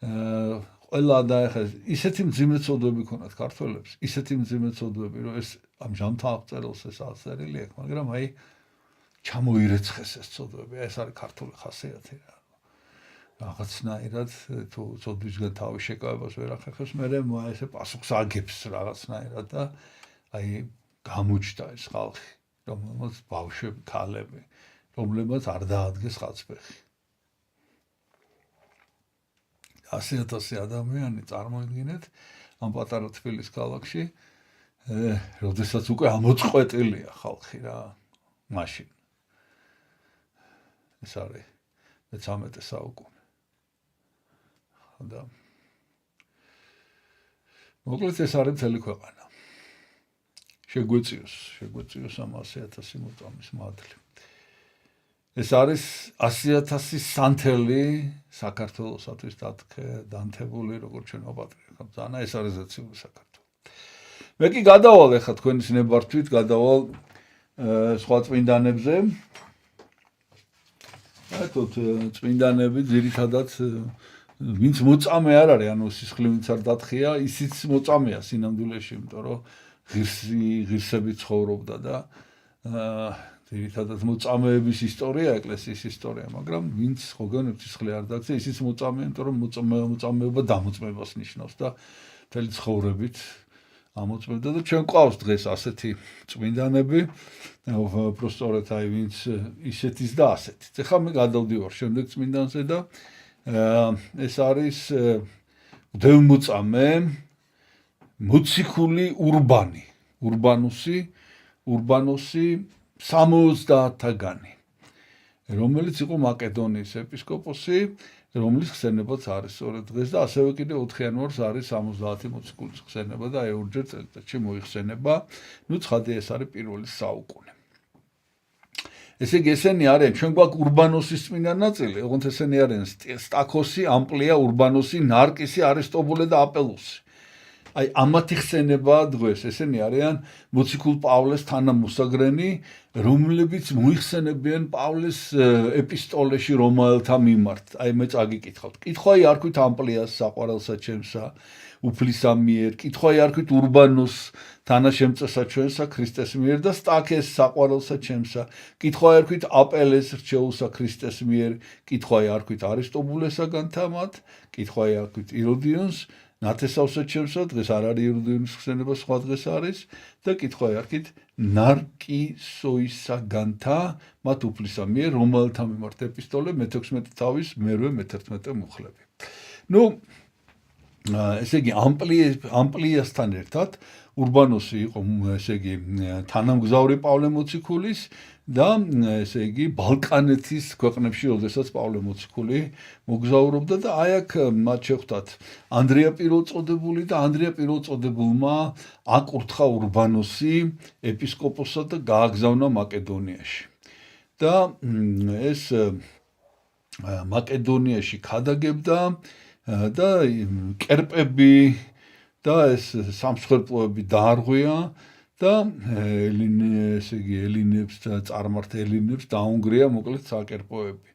ყველა დაეხა ისეთი მძიმე ცოდვები ქონათ ქართველებს, ისეთი მძიმე ცოდვები, რომ ეს ამ ჟამთააღწერილს ეს აწერილი აქვს, მაგრამ აი ჩამოირეცხეს ეს ცოდვები, ეს არის ქართული ხასიათი რა. რაღაცნაირად თუ ცოდვისგან თავის შეკავებას ვერ ახერხებს, მერე ესე პასუხს აგებს რაღაცნაირად და აი გამოჩნდა ეს ხალხი, რომელსაც ბავშვები, ქალები, რომლებსაც არ დაადგეს ხაცფეხი. 100,000 ადამიანი წარმოიდგინეთ ამ პატარა თბილის ქალაქში, როდესაც უკვე ამოწყვეტილია ხალხი რა, მაშინ. ეს არის 13 საუკუნე. და მოკლედ ეს არის მთელი ქვეყანა. შეგვეციოს ამ 100,000 მოწამის მადლი. ეს არის 100,000 სანთელი საქართველოსათვის დანთებული, როგორც ჩვენ ვაპატრიარქებთ. ანა ეს არის ზეციური საქართველო. მე კი გადავალ ახლა თქვენის ნებართვით, გადავალ სხვა წმინდანებზე. ეთოთ წმინდანები ძირითადად ვინც მოწამე არ არის, ანუ სისხლი ვინც არ დათხია, ისიც მოწამეა სინამდვილეში, იმიტომ რომ ღირსებით ცხოვრობდა და ძირითადად მოწამეების ისტორია, ეკლესიის ისტორია, მაგრამ ვინც ხოგენებს სისხლი არ დაქცია, ისიც მოწამეა, იმიტომ რომ მოწამეობა დამოწმებას ნიშნავს და მთელი ცხოვრებით ამოწმებდა და ჩვენ ყავს დღეს ასეთი წმინდანები, უბრალოდ აი ვინც ისეთის და ასეთის. ეხლა მე გადავდივარ შემდეგ წმინდანზე და ეს არის მღვდელმოწამე მოციქული ურბანოსი 70-თაგანი, რომელიც იყო მაკედონიის ეპისკოპოსი, რომლის ხსენებაც არის სწორედ დღეს და ასევე კიდე 4 იანვარს არის 70 მოციქულის ხსენება და აი ორჯერ წელიწადში მოიხსენება. ნუ ცხადია ეს არის პირველი საუკუნე. ესე იგი ესენი არიან, ჩვენ გვაქვს ურბანოსის წმინდა ნაწილი, ოღონდ ესენი არიან სტაქოსი, ამპლია, ურბანოსი, ნარკისი, არისტობულე და აპელუსი. აი ამათი ხსენება დღეს ესენი არიან მოციქულ პავლეს თანამოსაგრენი, რომლებიც მოიხსენებიან პავლეს ეპისტოლეში რომაელთა მიმართ. აი მე წაგიკითხავთ. კითხვაი არ ქვით ამპლიას საყვარელსა ჩემსა, უფლისა მიერ, კითხვაი არ ქვით ურბანოს თანაშემწესა ჩვენსა ქრისტეს მიერ და სტაქეს საყვარელსა ჩემსა, კითხვაი არ ქვით აპელეს რჩეულსა ქრისტეს მიერ, კითხვაი არ ქვით არისტობულესაგან თამათ, კითხვაი არ ქვით იროდიონს ნათესავსა ჩემსა, დღეს არ არის იროდიონის ხსენება, სხვა დღეს არის და კითხვაი არ ქვით ნარკისოისაგანთა მათ უფლისა მიერ, რომელთა მიმართ ეპისტოლე მე-16 თავის, მერვე მე-11 მუხლები. ნუ ესე იგი ამპლიასთან ერთად ურბანოსი იყო ესე იგი თანამგზავრი პავლე მოციქულის და ესე იგი ბალკანეთის ქვეყნებში, როდესაც პავლე მოციქული მოგზაურობდა და აი აქ მათ შეხვდათ ანდრია პირველწოდებული და ანდრია პირველწოდებულმა აკურთხა ურბანოსი ეპისკოპოსად და გააგზავნა მაკედონიაში. და ეს მაკედონიაში ქადაგებდა და კერპები და ეს სამსხვერპლოები დაარღვია და ესე იგი ელინებს და წარმართ ელინებს დაუნგრია მოკლედ საკერპოები.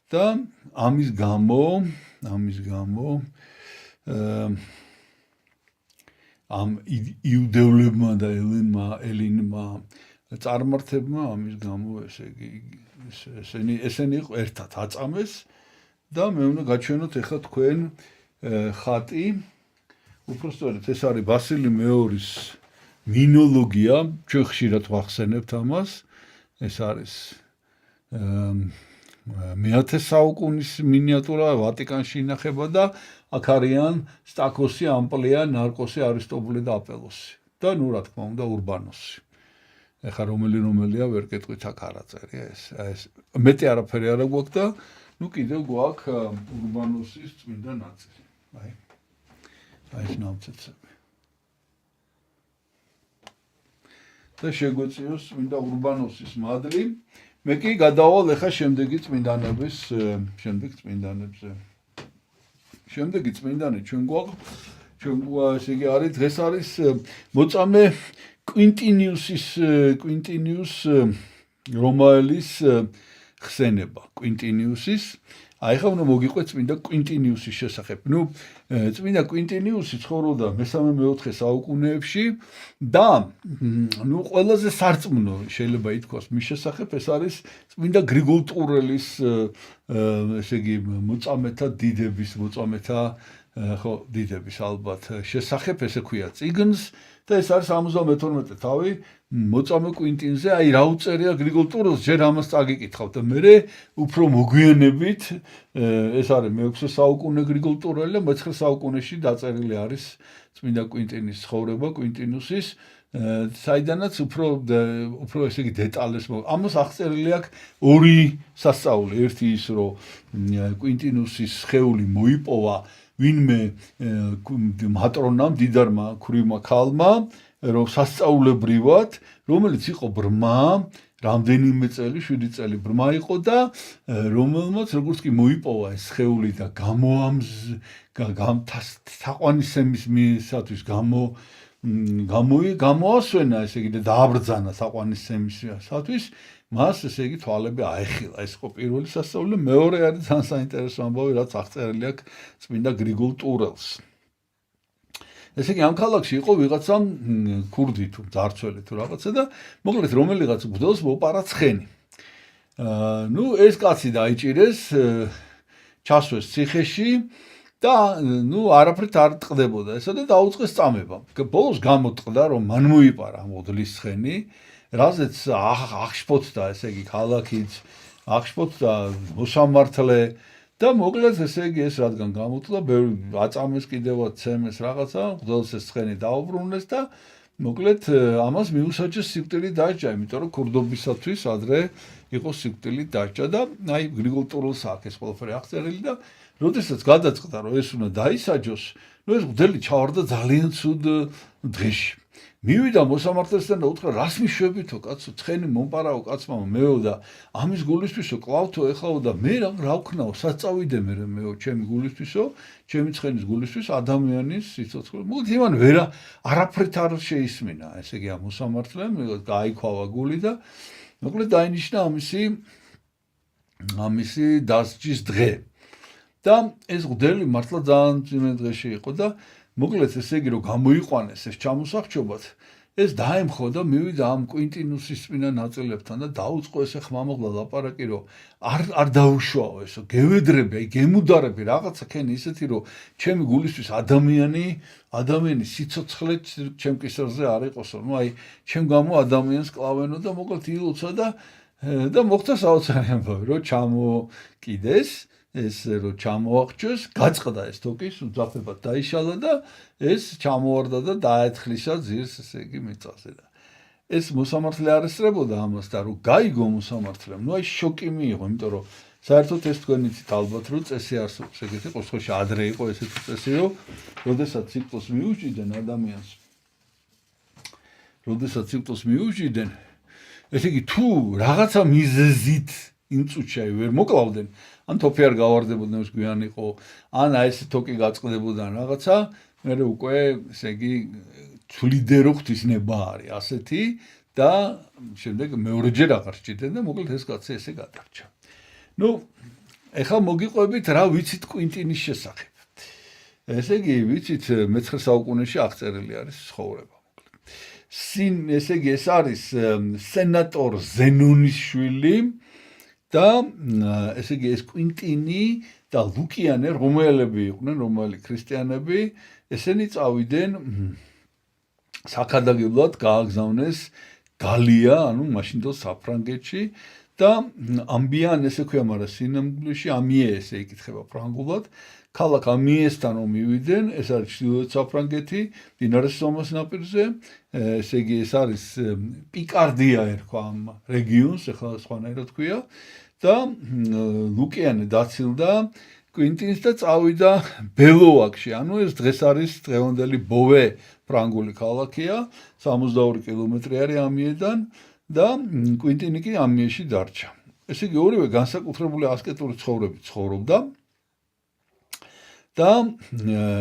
და ამის გამო ამ იუდევლებმა და ელინმა წარმართებმა ამის გამო ესე იგი ესენი იყო ერთად აწამეს და მე უნდა გაჩვენოთ ეხლა თქვენ ხატი უпростորეთ ეს არის ბასილი მეორის მინოლოგია ჩვენ ხშირად ვახსენებთ ამას ეს არის მე-10 საუკუნის მინიატურა ვატიკანში ინახება და აქ არიან სტაკოსი, ამპლია, ნარკოსი, არისტოპოლე და აპელოსი და ნუ რა თქმა უნდა ურბანოსი. ეხლა რომელია ვერ კეთვით აქ არ აწერია ეს მეტი არაფერი არ გვაქვს და ნუ კიდევ გვაქვს ურბანოსის წმინდა ნაწილი. აი ეს ნამცეცები. და შეგვეციოს წმინდა ურბანოსის მადლი. მე კი გადავალ ეხლა შემდეგი წმინდანების წმინდანებზე. შემდეგი წმინდანი ჩვენ გვაქვს ესე იგი არის დღეს არის მოწამე კვინტინიუს რომაელის ხსენება კვინტინიუსის აი ხა უნდა მოგიყვეთ წმინდა კვინტინიუსის შესახებ. ნუ წმინდა კვინტინიუსი ცხოვრობდა მე-3-4 საუკუნეებში და ნუ ყველაზე სარწმუნო შეიძლება ითქვას მის შესახებ ეს არის წმინდა გრიგოლ ტურელის ესე იგი მოწამეთა დიდების ალბათ შესახებ ესე ქვია წიგნს და ეს არის 72 თავი მოწამე კვინტინზე აი რა უწერია გრიგოლ ტურელს ჯერ ამას წაგიკითხავთ და მე უფრო მოგვიანებით ეს არის მე-6 საუკუნე გრიგოლ ტურელი და მე-9 საუკუნეში დაწერილი არის წმინდა კვინტინის ცხოვრება კვინტინუსის საიდანაც უფრო ესე იგი დეტალებს ამას აღწერილი აქვს ორი სასწაული ერთი ის რომ კვინტინუსის სხეული მოიპოვა ვინმე მატრონამ დიდარმა ქვრივმა ქალმა რომ სასწაულებრივად რომელიც იყო ბრმა რამდენიმე წელი 7 წელი ბრმა იყო და რომელმაც როგორც კი მოიპოვა ეს სხეული და თაყვანისცემისათვის გამოასვენა ესე იგი და დააბრძანა თაყვანისცემისათვის მას ესე იგი თვალები აეხილა ეს იყო პირველი სასწაული მეორე არის ძალიან საინტერესო ამბავი რაც აღწერილი აქვს წმინდა გრიგოლ ტურელს ესე იგი ამ ქალაქში იყო ვიღაცა ქურდი თუ ძარცველი თუ რაღაცა და მოკლედ რომელიღაც ბრძოლს მოპარა ცხენი ნუ ეს კაცი დაიჭირეს ჩასვეს ციხეში და ნუ არაფრით არ ტყდებოდა ესა და დაუწყეს წამება ბოლოს გამოტყდა რომ მან მოიპარა მოდლის ცხენი რაზეც აღშფოთდა ესე იგი ქალაქიც აღშფოთდა მოსამართლე და მოკლედ ესე იგი ეს რადგან გამოტყდა აწამეს კიდევაც ცემეს რაღაცა მღვდელს ეს ცხენი დაუბრუნეს და მოკლედ ამას მიუსაჯეს სიკვდილი დასჯა იმიტომ რომ ქურდობისათვის ადრე იყო სიკვდილი დასჯა და აი გრიგოლ ტურელს აქვს ეს ყველაფერი აღწერილი და როდესაც გადაწყდა რომ ეს უნდა დაისაჯოს ნუ ეს მღვდელი ჩავარდა ძალიან ცუდ დღეში მივიდა მოსამართლესთან და უთხრა რას მიშვებითო კაცო ცხენი მომპარაო კაცმა მეო და ამის გულისთვისო კლავთო ეხაო და მე რა ვქნაო საწავიდე მეო ჩემი გულისთვისო ჩემი ცხენის გულისთვის ადამიანის სიცოცხლე მოდი იმან ვერა არაფრით არ შეისმინა ესე იგი ამ მოსამართლემ გაიქვა გული და მოკლედ დაინიშნა ამისი დასჯის დღე და ეს მღვდელი მართლა ძალიან ძიმე დღეში იყო და მოკლედ ესე იგი რომ გამოიყვანეს ეს ჩამოსახჭობად ეს დაემხო და მივიდა ამ კვინტინუსის წმინდა ნაწილებთან და დაუწყო ესე ხმამაღლა ლაპარაკი რომ არ დაუშვაო ესო გევედრები გემუდარები რაღაცა ქენი ისეთი რომ ჩემი გულისთვის ადამიანის სიცოცხლე ჩემ კისერზე არ იყოსო ნუ აი ჩემ გამო ადამიანს კლავენო და მოკლედ ილოცა და მოხდა საოცარი ამბავი რომ ჩამოკიდეს ეს რომ ჩამოაღჭოს, გაწყდა ეს თოკის, უძაფებად დაიშალა და ეს ჩამოვარდა და დაეთხლისა ძირს, ესე იგი მიწაზე და ეს მოსამართლე არ ესწრებოდა ამას და რომ გაიგო მოსამართლემ, ნუ აი შოკი მიიღო, იმიტომ რომ საერთოდ ეს თქვენ იცით ალბათ რომ წესი არსებობს, ეგეთი ყოველთვის ადრე იყო ესეთი წესი, რომ როდესაც სიკვდილს მიუჭიდნენ ადამიანს, ესე იგი თუ რაღაცა მიზეზით იმ წუთში ვერ მოკლავდნენ, ან თოფი არ გავარდებოდნენ, ეს გვიან იყო, ან აი ეს თოკი გაწყდებოდა რაღაცა, მე უკვე, ესე იგი, თვლიდებო ღვთისნება არის ასეთი და შემდეგ მეორეჯერ აღარ სჭირდება და მოკლედ ეს კაცი ესე გადარჩა. ნუ, ეხლა მოგიყვებით რა ვიცით კვინტინის შესახებ. ესე იგი, ვიცით მე-9 საუკუნეში აღწერილი არის ცხოვრება. ესე იგი, ეს არის სენატორ ზენონის შვილი და ესე იგი, ეს კვინტინი და ლუკიანე რომაელები იყვნენ, რომაელი ქრისტიანები, ესენი წავიდნენ საქადაგებლად გააგზავნეს გალია, ანუ მაშინდელ საფრანგეთში და ამბიან ესე ქვია, მაგრამ სინამდვილეში ამიე ესე იკითხება ფრანგულად. ქალაქ ამიესთან რომ მივიდნენ, ეს არის ჩრდილოეთ საფრანგეთი, მდინარე სომოს ნაპირზე, ესე იგი, ეს არის პიკარდია ერქვა ამ რეგიონს, ეხლა სხვანაირად ქვია და ლუკიანე დაცილდა კვინტინს და წავიდა ბელოვაკში, ანუ ეს დღეს არის დღევანდელი ბოვე ფრანგული ქალაქია, 62 კილომეტრი არის ამიედან და კვინტინი კი ამიეში დარჩა. ესე იგი, ორივე განსაკუთრებული ასკეტური ცხოვრებით ცხოვრობდა და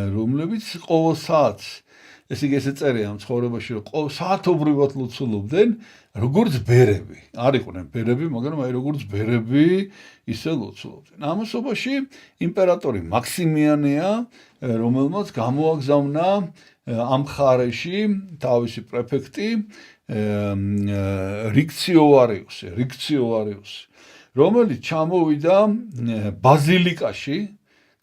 რომლებიც ყოველ საათს, ესე იგი, ესე წერია ამ ცხოვრებაში, რომ ყოველ საათობრივად ლოცულობდნენ, როგორც ბერები. არ იყვნენ ბერები, მაგრამ აი როგორც ბერები ისე ლოცულობდნენ. ამასობაში იმპერატორი მაქსიმიანია, რომელმაც გამოაგზავნა ამ მხარეში თავისი პრეფექტი რიქციოვარიუსი, რომელიც ჩამოვიდა ბაზილიკაში,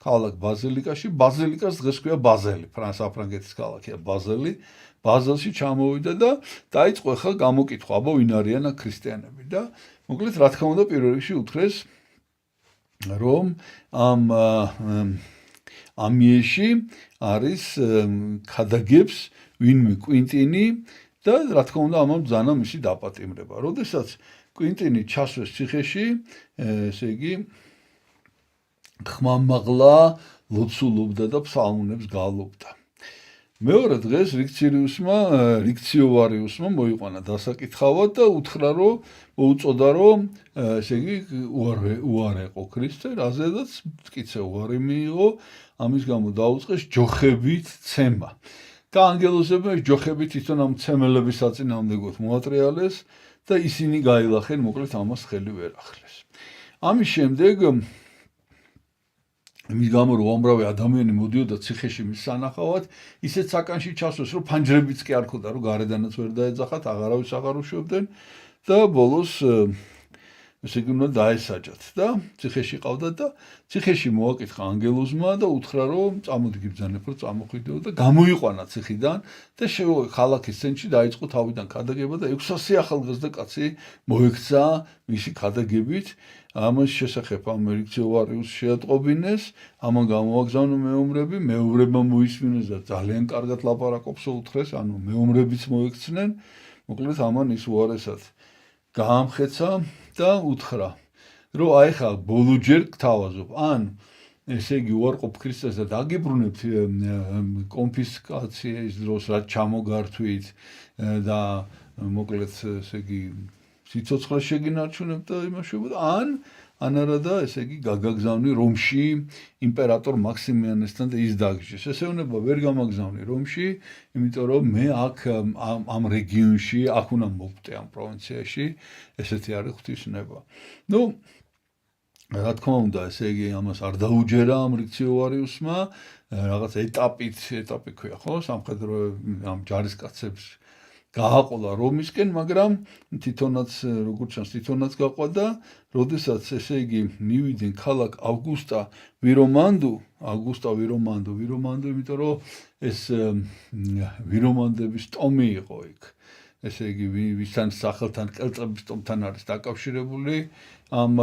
ქალაქ ბაზილიკაში, ბაზილიკას დღეს ქვია ბაზელი, საფრანგეთის ქალაქია ბაზელი, ბაზელში ჩამოვიდა და დაიწყო ახლა გამოკითხვა, აბა ვინ არიან აქ ქრისტიანები და მოკლედ რა თქმა უნდა პირველ რიგში უთხრეს რომ ამიეში არის ქადაგებს ვინმე კვინტინი და რა თქმა უნდა ამამ ბრძანა მისი დაპატიმრება. როდესაც კვინტინი ჩასვეს ციხეში, ესე იგი ხმამაღლა ლოცულობდა და ფსალმუნებს გალობდა. მეორე დღეს რიქციოვარიუსმა მოიყვანა დასაკითხავად და უთხრა, რომ მოუწოდა, რომ ესე იგი უარეყო ქრისტე, რაზედაც მტკიცე უარი მიიღო, ამის გამო დაუწყეს ჯოხებით ცემა. და ანგელოზებმა ეს ჯოხები თვითონ ამ ცემელების საწინააღმდეგოდ მოატრიალეს და ისინი გაილახენ, მოკლედ ამას ხელი ვერ ახლეს. ამის შემდეგ იმის გამო რომ უამრავი ადამიანი მოდიოდა ციხეში მის სანახავად, ისეთ საკანში ჩასვეს, რომ ფანჯრებიც კი არ ქონდა, რომ გარედანაც ვერ დაეძახათ, აღარავის აღარ უშვებდნენ და ბოლოს ესე იგი უნდა დაესაჯათ და ციხეში ყავდათ და ციხეში მოაკითხა ანგელოზმა და უთხრა, რომ წამოდი გიბრძანებ, რომ წამოხვიდეო და გამოიყვანა ციხიდან და ქალაქის ცენტრში დაიწყო თავიდან ქადაგება და 600 ახალგაზრდა კაცი მოექცა მისი ქადაგებით. ამას შესახებ ამ რიქციოვარიუსს შეატყობინეს, ამან გამოაგზავნა მეომრები, მეომრებმა მოისმინეს და ძალიან კარგად ლაპარაკობს უთხრეს, ანუ მეომრებიც მოექცნენ, მოკლედ ამან ის უარესად გაამხეცა და უთხრა, რომ აი ხა ბოლოჯერ გთავაზობ, ან ესე იგი უარყოფ ქრისტეს და დაგიბრუნებთ კონფისკაციის დროს, რაც ჩამოგართვით და მოკლედ ესე იგი სიცოცხლე შეგინარჩუნებთ და იმაშუებოდა, ან არა და ესე იგი გაგაგზავნი რომში იმპერატორ მაქსიმიანესთან და ის დაგიჯეს. ესეუნება ვერ გამაგზავნი რომში, იმიტომ რომ მე აქ ამ რეგიონში, აქ უნდა მოვკვდე ამ პროვინციაში, ესეთი არის ღვთისნება. ნუ რა თქმა უნდა, ესე იგი ამას არ დაუჯერა ამ რიქციოვარიუსმა, რაღაც ეტაპი ქვია, ხო, სამხედრო ამ ჯარისკაცებს გააყოლა რომისკენ, მაგრამ თვითონაც როგორც ჩანს, თვითონაც გაყვადა, როდესაც ესე იგი მივიდნენ ქალაქ ავგუსტა ვირომანდუ, იმიტომ რომ ეს ვირომანდების ტომი იყო იქ. ესე იგი ვისთან სახელთან კელტების ტომთან არის დაკავშირებული ამ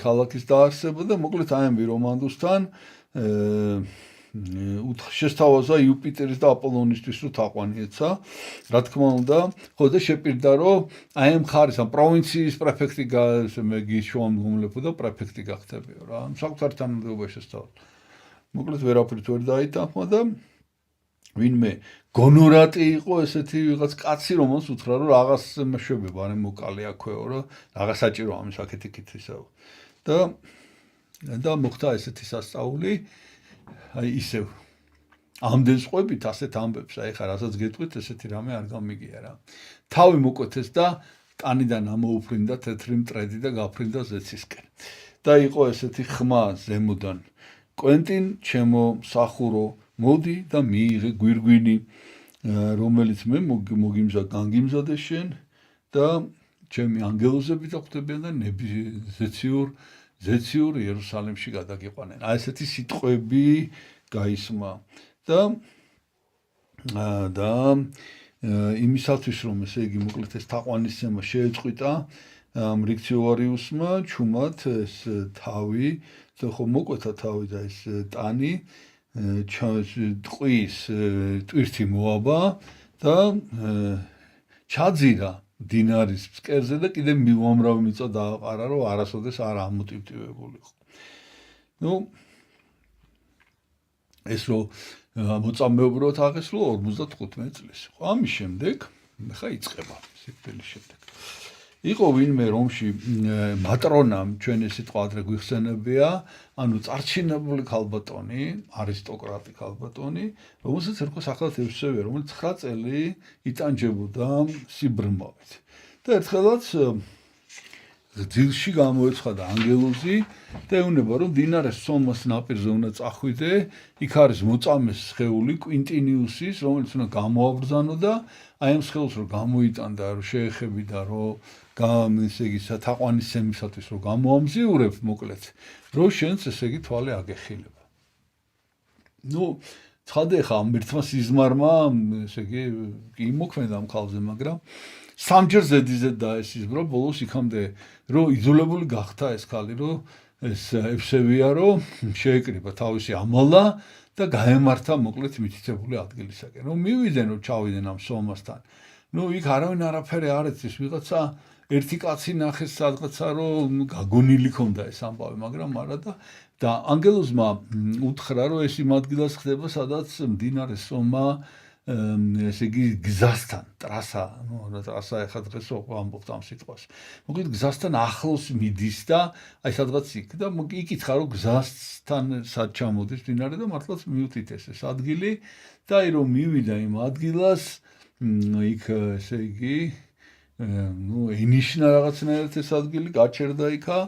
ქალაქის დაარსება და მოკლედ აი ამ ვირომანდუსთან შესთავაზა იუპიტერის და აპოლონისთვის რომ თაყვანიეცა, რა თქმა უნდა, ხო და შეპირდა რომ აი ამ ხარის ამ პროვინციის პრეფექტი გიშუამგებლებო და პრეფექტი გახდებიო რა, საკუთარ თანამდებობაში შესთავაზა. მოკლედ ვერაფრით ვერ დაიტანხმა და ვინმე გონორატი იყო ესეთი ვიღაც კაცი რომელს უთხრა რომ რაღაც მეშვებება არ მოკალი აქვეო რომ რაღაც საჭირო ამის აქეთ-იქით ისევ და მოხდა ესეთი სასწაული აი ისევ ამდენ სხვებით ასეთ ამბებს აი ხა რასაც გეტყვით ესეთი რამე არ გამიგია რა თავი მოკვეთეს და ტანიდან ამოუფრინდა თეთრი მტრედი და გაფრინდა ზეცისკენ და იყო ესეთი ხმა ზემოდან კვენტინ ჩემო მსახურო მოდი და მიიღე გვირგვინი რომელიც მე განგიმზადე შენ და ჩემი ანგელოზები დახვდებიან და ზეციურ იერუსალიმში გადაგიყვანენ აი ესეთი სიტყვები გაისმა და იმისათვის რომ ესე იგი მოკლედ ეს თაყვანისცემა შეეწყვიტა რიქციოვარიუსმა ჩუმად ეს თავი ხო მოკვეთა თავი და ეს ტანი ტყვის ტვირთი მოაბა და ჩაძირა დინარის ფსკერზე და კიდე უამრავი მიწა დააყარა რომ არასოდეს არ ამოტივტივებულიყო ნუ ეს რო მოწამეობრივად აღესრულა 55 წლის ხო ამის შემდეგ ხა იწყება სიკვდილის შემდეგ იყო ვინმე რომში მატრონამ ჩვენი სიტყვა ადრე გვიხსენებია ანუ წარჩინებული ქალბატონი არისტოკრატი ქალბატონი რომელსაც ერქვა სახელად ევსევია რომელიც 9 წელი იტანჯებოდა სიბრმავით და ერთხელაც დილში გამოეცხადა ანგელოზი და ეუბნება რომ დინარეს სომას ნაპირზე უნდა წახვიდე იქ არის მოწამეს სხეული კვინტინიუსის რომელიც უნდა გამოაბრძანო და აი ამ სხეულს რომ გამოიტანდა რომ შეეხებიდა რომ ესე იგი თაყვანისცემისათვის რომ გამოამზიურებ მოკლედ რომ შენც ესე იგი თვალე აგეხილება ნუ ცხადე ხა მირთმა სიზმარმა ესე იგი იმოქმედა ამ ქალზე მაგრამ სამჯერ ზედიზედ დაესიზმრო ბოლოს იქამდე რომ იძულებული გახდა ეს ქალი რომ ეს ევსევია რომ შეეკრიბა თავისი ამალა და გაემართა მოკლედ მითითებული ადგილისაკენ რომ მივიდნენ რომ ჩავიდნენ ამ სომასთან ნუ იქ არავინ არაფერი არ იცის ვიღაცა ერთი კაცი ნახეს სადღაცა რომ გაგონილი ქონდა ეს ამბავი მაგრამ არა და ანგელოზმა უთხრა რომ ეს იმ ადგილას ხდება სადაც მდინარე სომა ესე იგი გზასთან ტრასა ნუ ტრასა ეხა დღეს ვამბობთ ამ სიტყვას მოკლედ გზასთან ახლოს მიდის და აი სადღაც იქ და იკითხა რომ გზასთან სად ჩამოდის მდინარე და მართლაც მიუთითეს ეს ადგილი და აი რომ მივიდა იმ ადგილას იქ ესე იგი ნუ ენიშნა რაღაცნაირად ეს ადგილი გაჩერდა იქა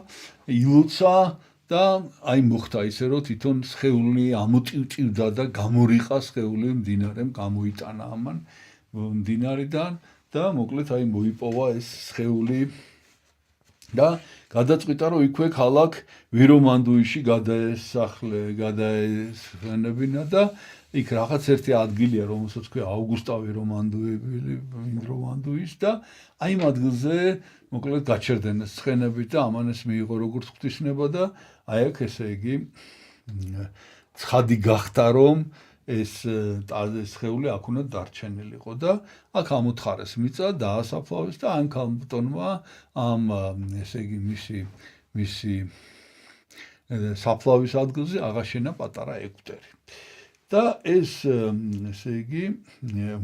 ილოცა და აი მოხდა ისე რომ თვითონ სხეული ამოტივტივდა და გამორიყა სხეული მდინარემ გამოიტანა ამან მდინარიდან და მოკლედ აი მოიპოვა ეს სხეული და გადაწყვიტა რომ იქვე ქალაქ ვირომანდუიში გადაესვენებინა და იქ რაღაც ერთი ადგილია რომელსაც ქვია აუგუსტა ვირომანდუის და აი იმ ადგილზე მოკლედ გაჩერდნენ ცხენებით და ამან ეს მიიღო როგორც ღვთისმება და აი აქ ესე იგი ცხადი გახდა რომ ეს სხეული აქ უნდა დარჩენილიყო და აქ ამოთხარეს მიწა დაასაფლავეს და ამ ქალბატონმა ამ ესე იგი მისი საფლავის ადგილზე აღაშენა პატარა ეგვტერი და ეს ესე იგი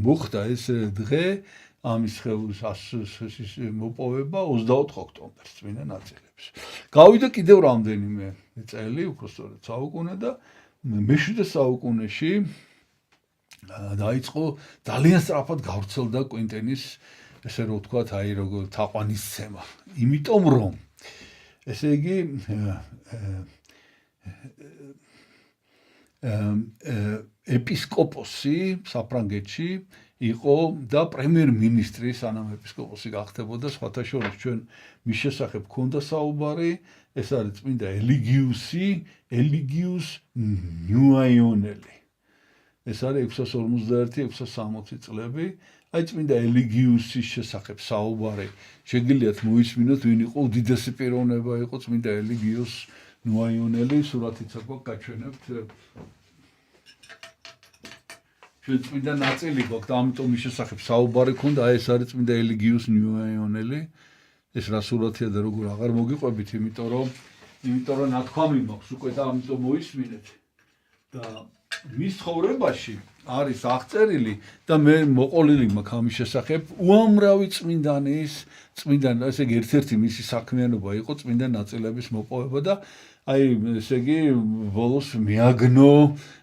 მოხდა ეს დღე ამის სხეულის მოპოვება 24 ოქტომბერს წმინდა ნაწილებს. გავიდა კიდევ რამდენიმე წელი, უпростоრად საუკუნე და მე-7 საუკუნეში დაიწყო ძალიან სწრაფად გავრცელდა კვინტინის ესე რომ ვთქვათ, აი როგორ თაყვანისცემა. იმიტომ რომ ესე იგი ეპისკოპოსი საფრანგეთში იყო და პრემიერ-მინისტრი სანამ ეპისკოპოსი გახდებოდა სხვათა შორის ჩვენ მის შესახებ ქონდა საუბარი ეს არის წმინდა ელიგიუს ნუაიონელი ეს არის 651-660 წლები აი წმინდა ელიგიუსის შესახებ საუბარი შეგიძლიათ მოისმინოთ ვინ იყო უდიდესი პიროვნება იყო წმინდა ელიგიუს ნუაიონელი სურათიც აქვს გაჩვენებთ წმინდა ნაწილი გვაქვს და ამიტომ მის შესახებ საუბარი ქონდა აი ეს არის წმინდა ელიგიუს ნუაიონელი ეს რა სურათია და როგორ აღარ მოგიყვებით იმიტომ რომ ნათქვამი მაქვს უკვე და ამიტომ მოისმინეთ და მის ცხოვრებაში არის აღწერილი და მე მოყოლილი მაქვს ამის შესახებ უამრავი წმინდანის ესე იგი ერთ-ერთი მისი საქმიანობა იყო წმინდა ნაწილების მოპოვება და ესე იგი ბოლოს მიაგნო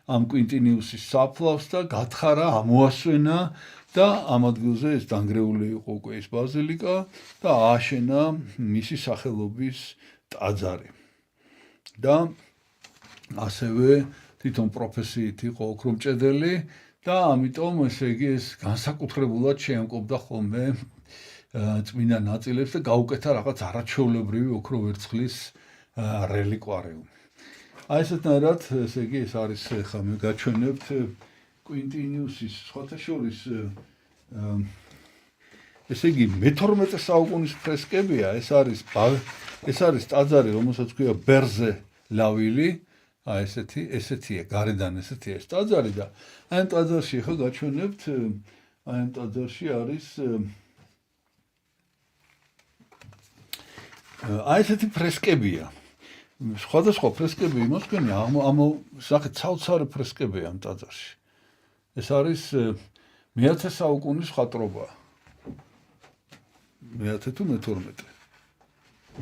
ამ კვინტინიუსის საფლავს და გათხარა ამოასვენა და ამ ადგილზე ეს დანგრეული იყო უკვე ეს ბაზილიკა და ააშენა მისი სახელობის ტაძარი და ასევე თვითონ პროფესიით იყო ოქრომჭედელი და ამიტომ ესე იგი ეს განსაკუთრებულად შეამკობდა ხოლმე წმინდა ნაწილებს და გაუკეთა რაღაც არაჩვეულებრივი ოქრო ვერცხლის რელიკვარიუმი. აი ესეთნაირად ესე იგი ეს არის ხა მე გაჩვენებთ კვინტინიუსის სხვათა შორის ესე იგი მე-12 საუკუნის ფრესკებია, ეს არის ტაძარი, რომელსაც ქვია ბერზე ლავილი, აი ესეთია, გარედან ესეთია ეს ტაძარი და აი ამ ტაძარში ხო გაჩვენებთ, აი ამ ტაძარში არის აი ესეთი ფრესკებია. სხვადასხვა ფრესკები იმას ქვია, სახეთ ცალ-ცალ ფრესკებია ამ ტაძარში. ეს არის მე-10 საუკუნის მხატვრობა. მე-10 თუ მე-12.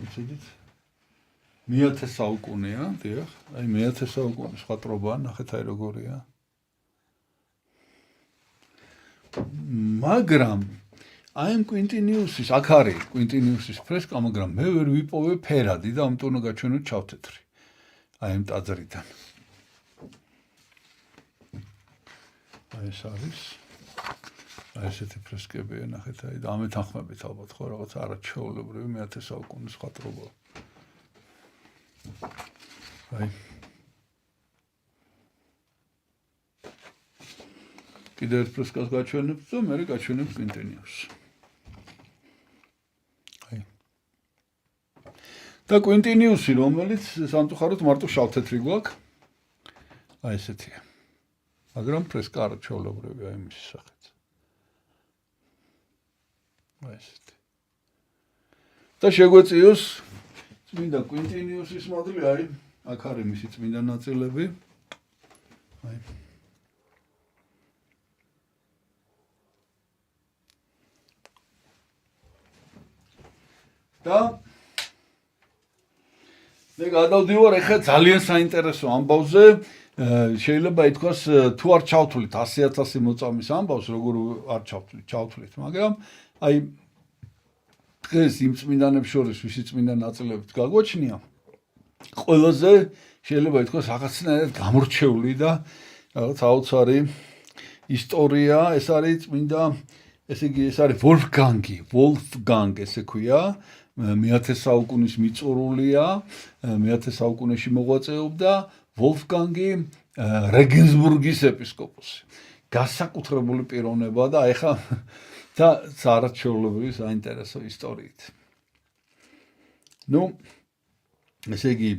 იცოდით? მე-10 საუკუნეა, დიახ. აი მე-10 საუკუნის მხატვრობა, ნახეთ აი როგორია. მაგრამ აი ამ კვინტინიუსის, აქ არის კვინტინიუსის ფრესკა, მაგრამ მე ვერ ვიპოვე ფერადი და ამიტომ უნდა გაჩვენოთ ჩავთეთრი. აი ამ ტაძრიდან. აი ეს არის. აი ესეთი ფრესკებია, ნახეთ, აი და ამეთანხმებით ალბათ ხო რაღაც არაჩვეულებრივი მე-10 საუკუნის მხატვრობა. აი. კიდევ ერთ ფრესკას გაჩვენებთ და მე გაჩვენებთ კვინტინიუსს. აი. და კვინტინიუსი, რომელიც სამწუხაროდ მარტო შავთეთრი გვაქვს. აი ესეთია. მაგრამ ფრესკა არაჩვეულებრივია იმის სახით. აი ესეთი. და შეგვეციოს წმინდა კვინტინიუსის მადლი, აი, აქ არის მისი წმინდა ნაწილები. აი. და მე გადავდივარ ახლა ძალიან საინტერესო ამბავზე. შეიძლება ითქვას თუ არ ჩავთვლით 100,000 მოწამის ამბავს, როგორ არ ჩავთვლით, მაგრამ აი დღეს იმ წმინდანებს შორის ვისი წმინდა ნაწილებით გაგვაჩნია, ყველაზე შეიძლება ითქვას რაღაცნაირად გამორჩეული და რაღაც აუცარი ისტორია, ეს არის წმინდა, ესე იგი ეს არის ვოლფგანგ ესე ქვია, მე-10 საუკუნის მიწურულია, მე-10 საუკუნეში მოღვაწეობდა ვოლფგანგი რეგენსბურგის ეპისკოპოსი. განსაკუთრებული პიროვნება და ეხა და არაჩვეულებრივი საინტერესო ისტორიით. ესე იგი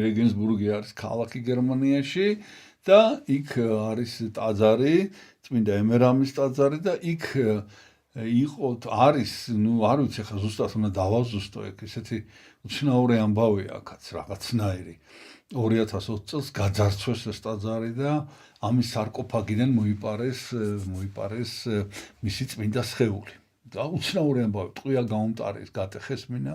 რეგენსბურგი არის ქალაქი გერმანიაში და იქ არის ტაძარი, წმინდა ემერამის ტაძარი და იქ არის, არ ვიცი ხა ზუსტად უნდა დავაზუსტო ეგ, ესეთი უცნაური ამბავია აქაც რაღაცნაირი. 2020 წელს გაძარცვეს ეს ტაძარი და ამის სარკოფაგიდან მოიპარეს მისი წმინდა სხეული. და უცნაური ამბავი, ტყვია გაუმტარეს, გატეხეს მინა.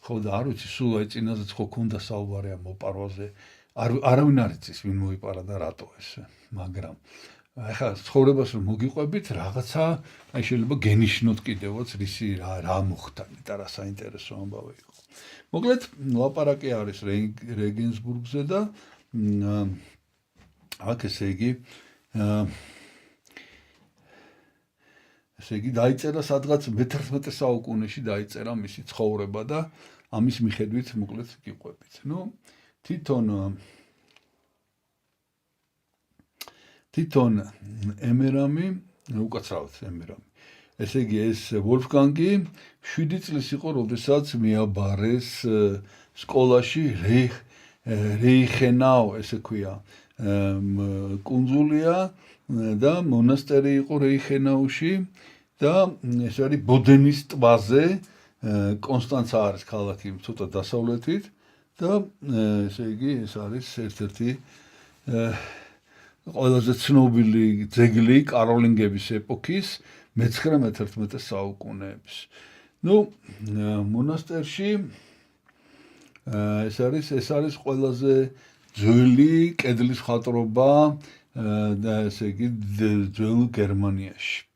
ხო და არ ვიცი, სულ აი წინაზეც ხო ქონდა საუბარი ამ მოპარვაზე. არავინ არ იცის ვინ მოიპარა და რატო ეს, მაგრამ ახლა ცხოვრებას რომ მოგიყვებით, რაღაცა აი შეიძლება გენიშნოთ კიდევაც რისი რა მოხდა და რა საინტერესო ამბავი იყო. მოკლედ, ლაპარაკი არის რეგენსბურგზე და აქ ესე იგი დაიწერა სადღაც მე-11 საუკუნეში დაიწერა მისი ცხოვრება და ამის მიხედვით მოკლედ გიყვებით. თვითონ ემერამი, უკაცრავად ემერამი. ესე იგი ეს ვოლფგანგი 7 წლის იყო, როდესაც მიაბარეს სკოლაში რეიხენაუ, ესე ქვია, კუნძულია და მონასტერი იყო რეიხენაუში და ეს არის ბოდენის ტბაზე, კონსტანცა არის ქალაქი ცოტა დასავლეთით და ესე იგი ეს არის ერთ-ერთი ყველაზე ცნობილი ძეგლი კაროლინგების ეპოქის მე-19-11 საუკუნეების. მონასტერში ეს არის ყველაზე ძველი კედლის მხატვრობა და ესე იგი ძველ გერმანიაში.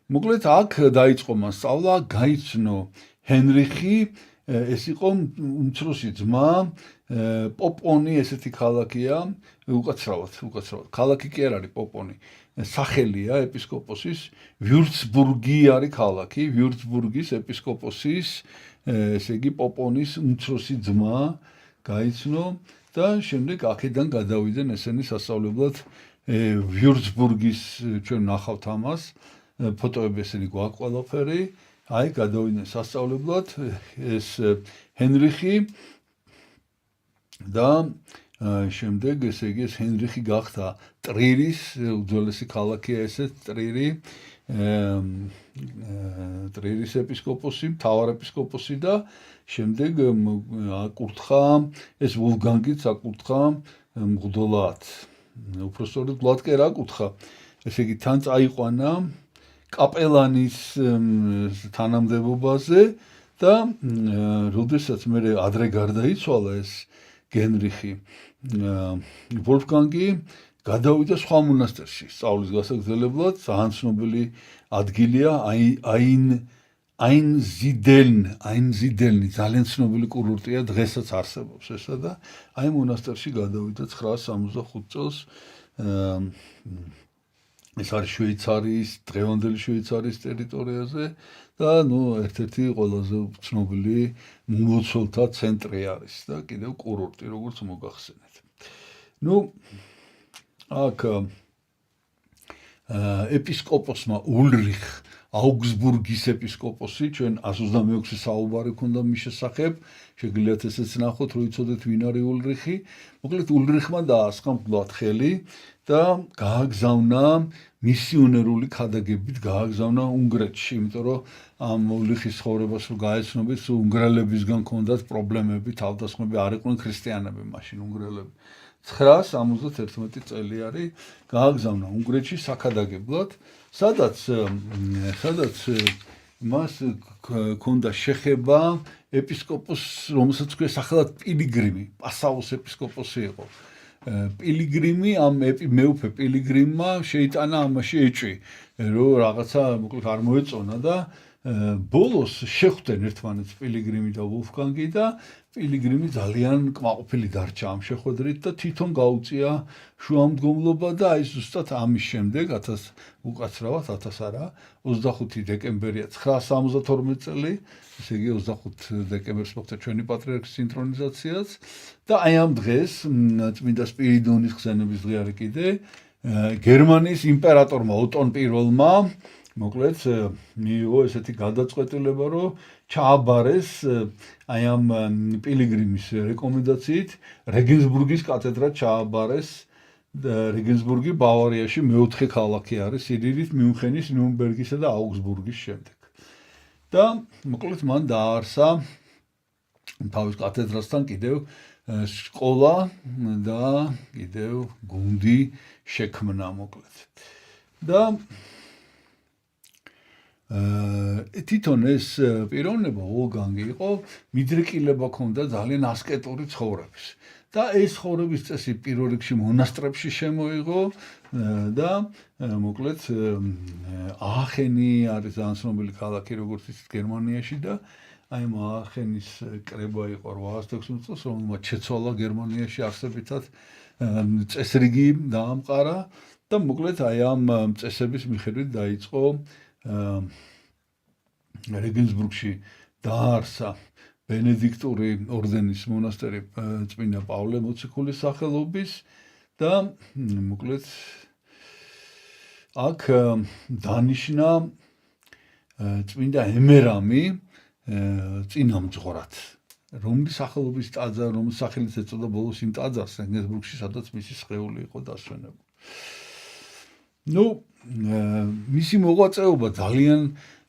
მოკლედ აქ დაიწყო მან სწავლა, გაიცნო ჰენრიხი, ეს იყო უმცროსი ძმა, პოპონი ესეთი ქალაქია, უკაცრავად. ქალაქი კი არ არის პოპონი. სახელია ეპისკოპოსის, ვიურცბურგი არის ქალაქი, ვიურცბურგის ეპისკოპოსის, ესე იგი პოპონის უმცროსი ძმა გაიცნო და შემდეგ აქედან გადავიდნენ ესენი სასწავლებლად ვიურცბურგის, ჩვენ ნახავთ ამას, ფოტოები ესენი გვაქვს ყველაფერი, აი გადავიდნენ სასწავლებლად ეს ჰენრიხი და შემდეგ ესე იგი ეს ჰენრიხი გახდა ტრირის უძველესი ქალაქია ესე ტრირის ეპისკოპოსი, მთავარ ეპისკოპოსი და შემდეგ აკურთხა ეს ვოლფგანგიც აკურთხა მღვდლად. უпростоრად მღვდლად კი არ აკურთხა. ესე იგი თან წაიყვანა კაპელანის თანამდებობაზე და როდესაც მე ადრე გარდაიცვალა ეს გენრიხი ვოლფგანგი გადავიდა სხვა მონასტერში სწავლის გასაგრძელებლად, ძალიან ცნობილი ადგილია აინზიდელნი, ძალიან ცნობილი კურორტია, დღესაც არსებობს ესა და აი მონასტერში გადავიდა 965 წელს ეს არის შვეიცარიის, დღევანდელი შვეიცარიის ტერიტორიაზე და ერთ-ერთი ყველაზე ცნობილი მლოცველთა ცენტრი არის და კიდევ კურორტი, როგორც მოგახსენეთ. აქ ეპისკოპოსმა ულრიხ აუგსბურგის ეპისკოპოსი, ჩვენ 126 საუბარი ქონდა მის შესახებ, შეგიძლიათ ესეც ნახოთ, რომ იცოდეთ ვინ არის ულრიხი. მოკლედ ულრიხმა დაასხა მღვდლად ხელი და გააგზავნა მისიონერული ქადაგებით გააგზავნა უნგრეთში, იმიტომ რომ ამ ულრიხის ცხოვრებას რო გაეცნობით, უნგრელებისგან ჰქონდათ პრობლემები, თავდასხმები, არ იყვნენ ქრისტიანები მაშინ უნგრელები. 971 წელი არის გააგზავნა უნგრეთში საქადაგებლად, სადაც მას ჰქონდა შეხება ეპისკოპოსს, რომელსაც ქვია სახელად პილიგრიმი, პასაუს ეპისკოპოსი იყო. პილიგრიმი ამ მეუფე პილიგრიმმა შეიტანა ამაში ეჭვი, რომ რაღაცა მოკლედ არ მოეწონა და ბოლოს შეხვდნენ ერთმანეთს პილიგრიმი და ვოლფგანგი და პილიგრიმი ძალიან კმაყოფილი დარჩა ამ შეხვედრით და თვითონ გაუწია შუამდგომლობა და აი ზუსტად ამის შემდეგ 25 დეკემბერია 972 წელი, ესე იგი 25 დეკემბერს მოხდა ჩვენი პატრიარქის სინქრონიზაციაც და აი ამ დღეს წმინდა სპირიდონის ხსენების დღე არის კიდე გერმანიის იმპერატორმა ოტონ პირველმა მოკლედ მიიღო ესეთი გადაწყვეტილება, რომ ჩააბარეს აი ამ პილიგრიმის რეკომენდაციით რეგენსბურგის კათედრა ჩააბარეს რეგენსბურგი ბავარიაში მეოთხე ქალაქი არის სიდიდით მიუნხენის, ნიურნბერგისა და აუგსბურგის შემდეგ. და მოკლედ მან დააარსა თავის კათედრასთან კიდევ სკოლა და კიდევ გუნდი შექმნა მოკლედ. და თვითონ ეს პიროვნება ვოლფგანგი იყო მიდრეკილება ჰქონდა ძალიან ასკეტური ცხოვრების და ეს ცხოვრების წესი პირველ რიგში მონასტრებში შემოიღო და მოკლედ აახენი არის ძალიან ცნობილი ქალაქი როგორც იცით გერმანიაში და აი ამ აახენის კრება იყო 816 წელს, რომელმაც შეცვალა გერმანიაში არსებითად წესრიგი დაამყარა და მოკლედ აი ამ წესების მიხედვით დაიწყო რეგენსბურგში დააარსა ბენედიქტური ორდენის მონასტერი წმინდა პავლე მოციქულის სახელობის და მოკლედ აქ დანიშნა წმინდა ემერამი წინამძღვრად, რომლის სახელობის ტაძა, რომლის სახელიც ეწოდა ბოლოს იმ ტაძარს რეგენსბურგში, სადაც მისი სხეული იყო დასვენებული. მისი მოღვაწეობა ძალიან